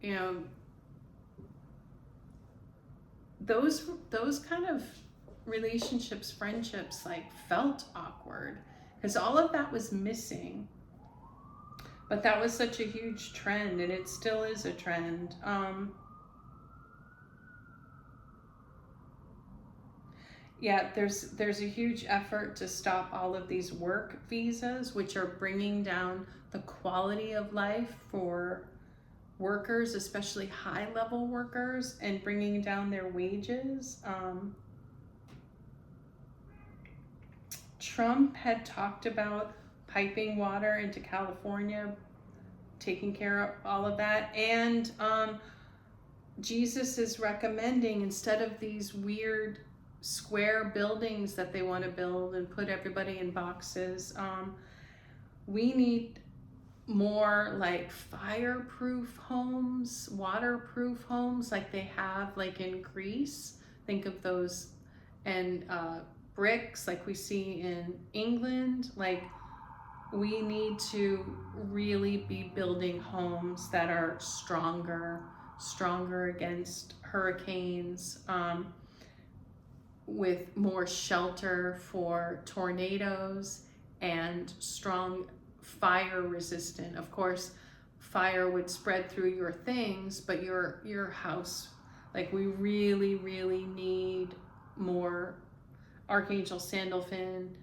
you know, those kind of relationships, friendships, like, felt awkward because all of that was missing. But that was such a huge trend, and it still is a trend. Yeah, there's a huge effort to stop all of these work visas, which are bringing down the quality of life for workers, especially high-level workers, and bringing down their wages. Trump had talked about piping water into California, taking care of all of that, and Jesus is recommending, instead of these weird square buildings that they want to build and put everybody in boxes, we need more like fireproof homes, waterproof homes, like they have like in Greece. Think of those. And bricks like we see in England. Like, we need to really be building homes that are stronger against hurricanes, with more shelter for tornadoes, and strong fire resistant. Of course, fire would spread through your things, but your house, like, we really need more. Archangel Sandalphon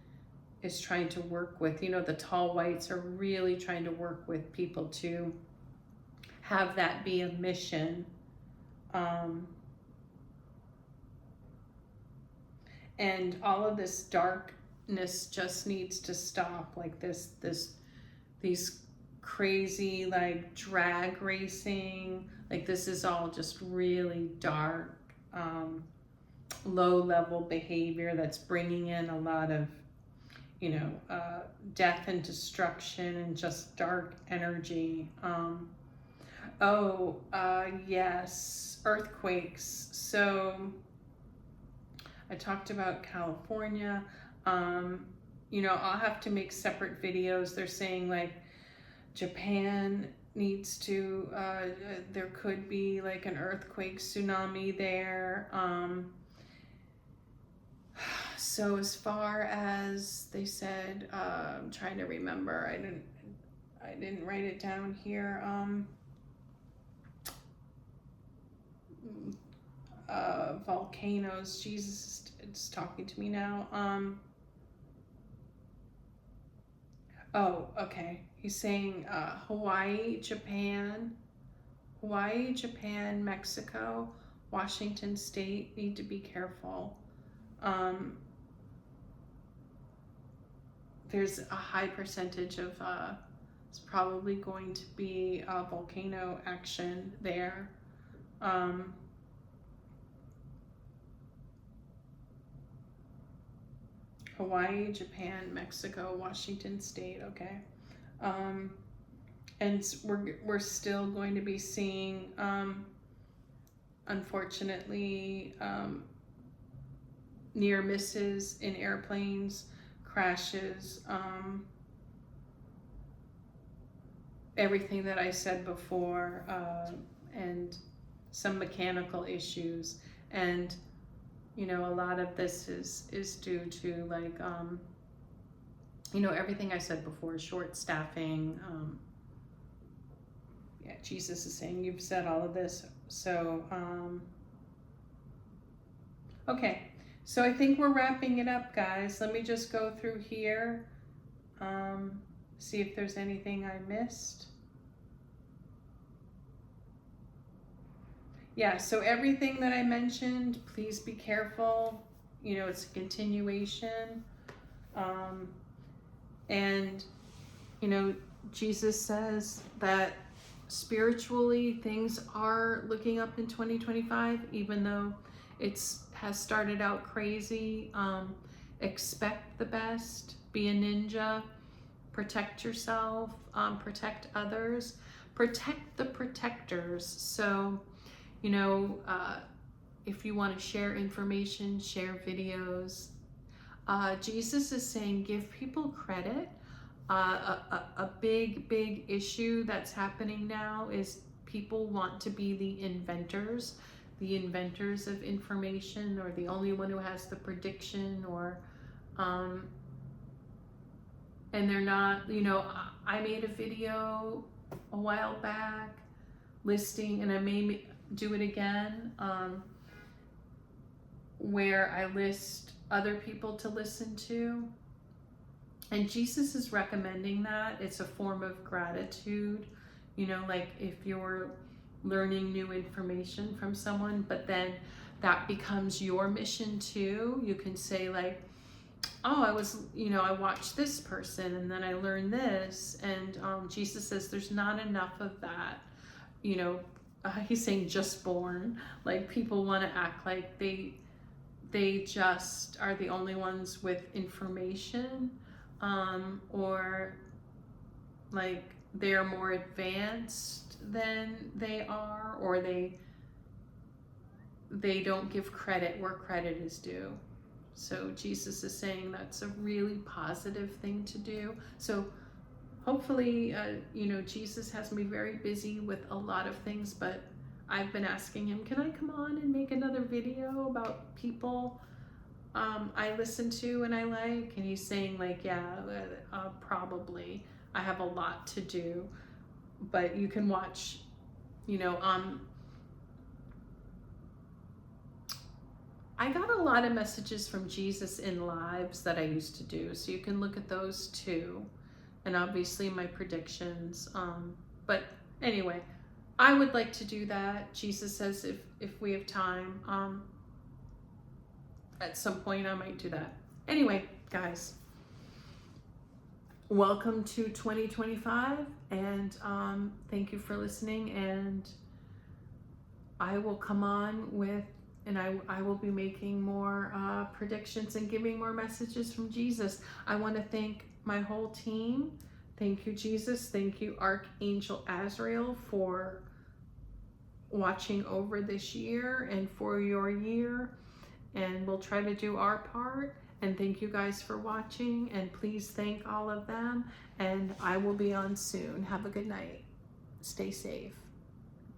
is trying to work with, you know, the tall whites are really trying to work with people to have that be a mission. And all of this darkness just needs to stop. Like these crazy, like, drag racing, like, this is all just really dark, low level behavior that's bringing in a lot of, you know, death and destruction and just dark energy. Yes, earthquakes. So I talked about California. You know, I'll have to make separate videos. They're saying like Japan needs to, there could be like an earthquake, tsunami there. So as far as they said, I'm trying to remember, I didn't write it down here. Volcanoes, Jesus is talking to me now. Oh, okay. He's saying Hawaii, Japan, Mexico, Washington State need to be careful. There's a high percentage of it's probably going to be a volcano action there. Hawaii, Japan, Mexico, Washington State, okay. And we're still going to be seeing, unfortunately, near misses in airplanes, crashes, everything that I said before, and some mechanical issues. And you know, a lot of this is due to, like, you know, everything I said before, short staffing, Yeah, Jesus is saying you've said all of this. So, okay. So I think we're wrapping it up, guys. Let me just go through here. See if there's anything I missed. Yeah, so everything that I mentioned, please be careful. You know, it's a continuation. And, you know, Jesus says that spiritually things are looking up in 2025, even though has started out crazy. Expect the best, be a ninja, protect yourself, protect others, protect the protectors. So, you know, if you want to share information, share videos. Jesus is saying give people credit. A big issue that's happening now is people want to be the inventors of information, or the only one who has the prediction, or and they're not, you know, I made a video a while back listing, and I may do it again, where I list other people to listen to. And Jesus is recommending that. It's a form of gratitude. You know, like if you're learning new information from someone, but then that becomes your mission too. You can say like, oh, I watched this person and then I learned this. And Jesus says there's not enough of that. You know, he's saying just born. Like people want to act like they just are the only ones with information, or like they're more advanced than they are, or they don't give credit where credit is due. So Jesus is saying that's a really positive thing to do. So hopefully, you know, Jesus has me very busy with a lot of things, but I've been asking him, can I come on and make another video about people I listen to and I like? And he's saying like, yeah, probably. I have a lot to do, but you can watch, you know, I got a lot of messages from Jesus in lives that I used to do, so you can look at those too, and obviously my predictions. But anyway, I would like to do that. Jesus says if we have time, at some point I might do that. Anyway, guys, welcome to 2025, and thank you for listening. And I will come on with, and I will be making more predictions and giving more messages from Jesus. I want to thank my whole team. Thank you, Jesus. Thank you, Archangel Azrael, for watching over this year and for your year. And we'll try to do our part. And thank you guys for watching. And please thank all of them. And I will be on soon. Have a good night. Stay safe.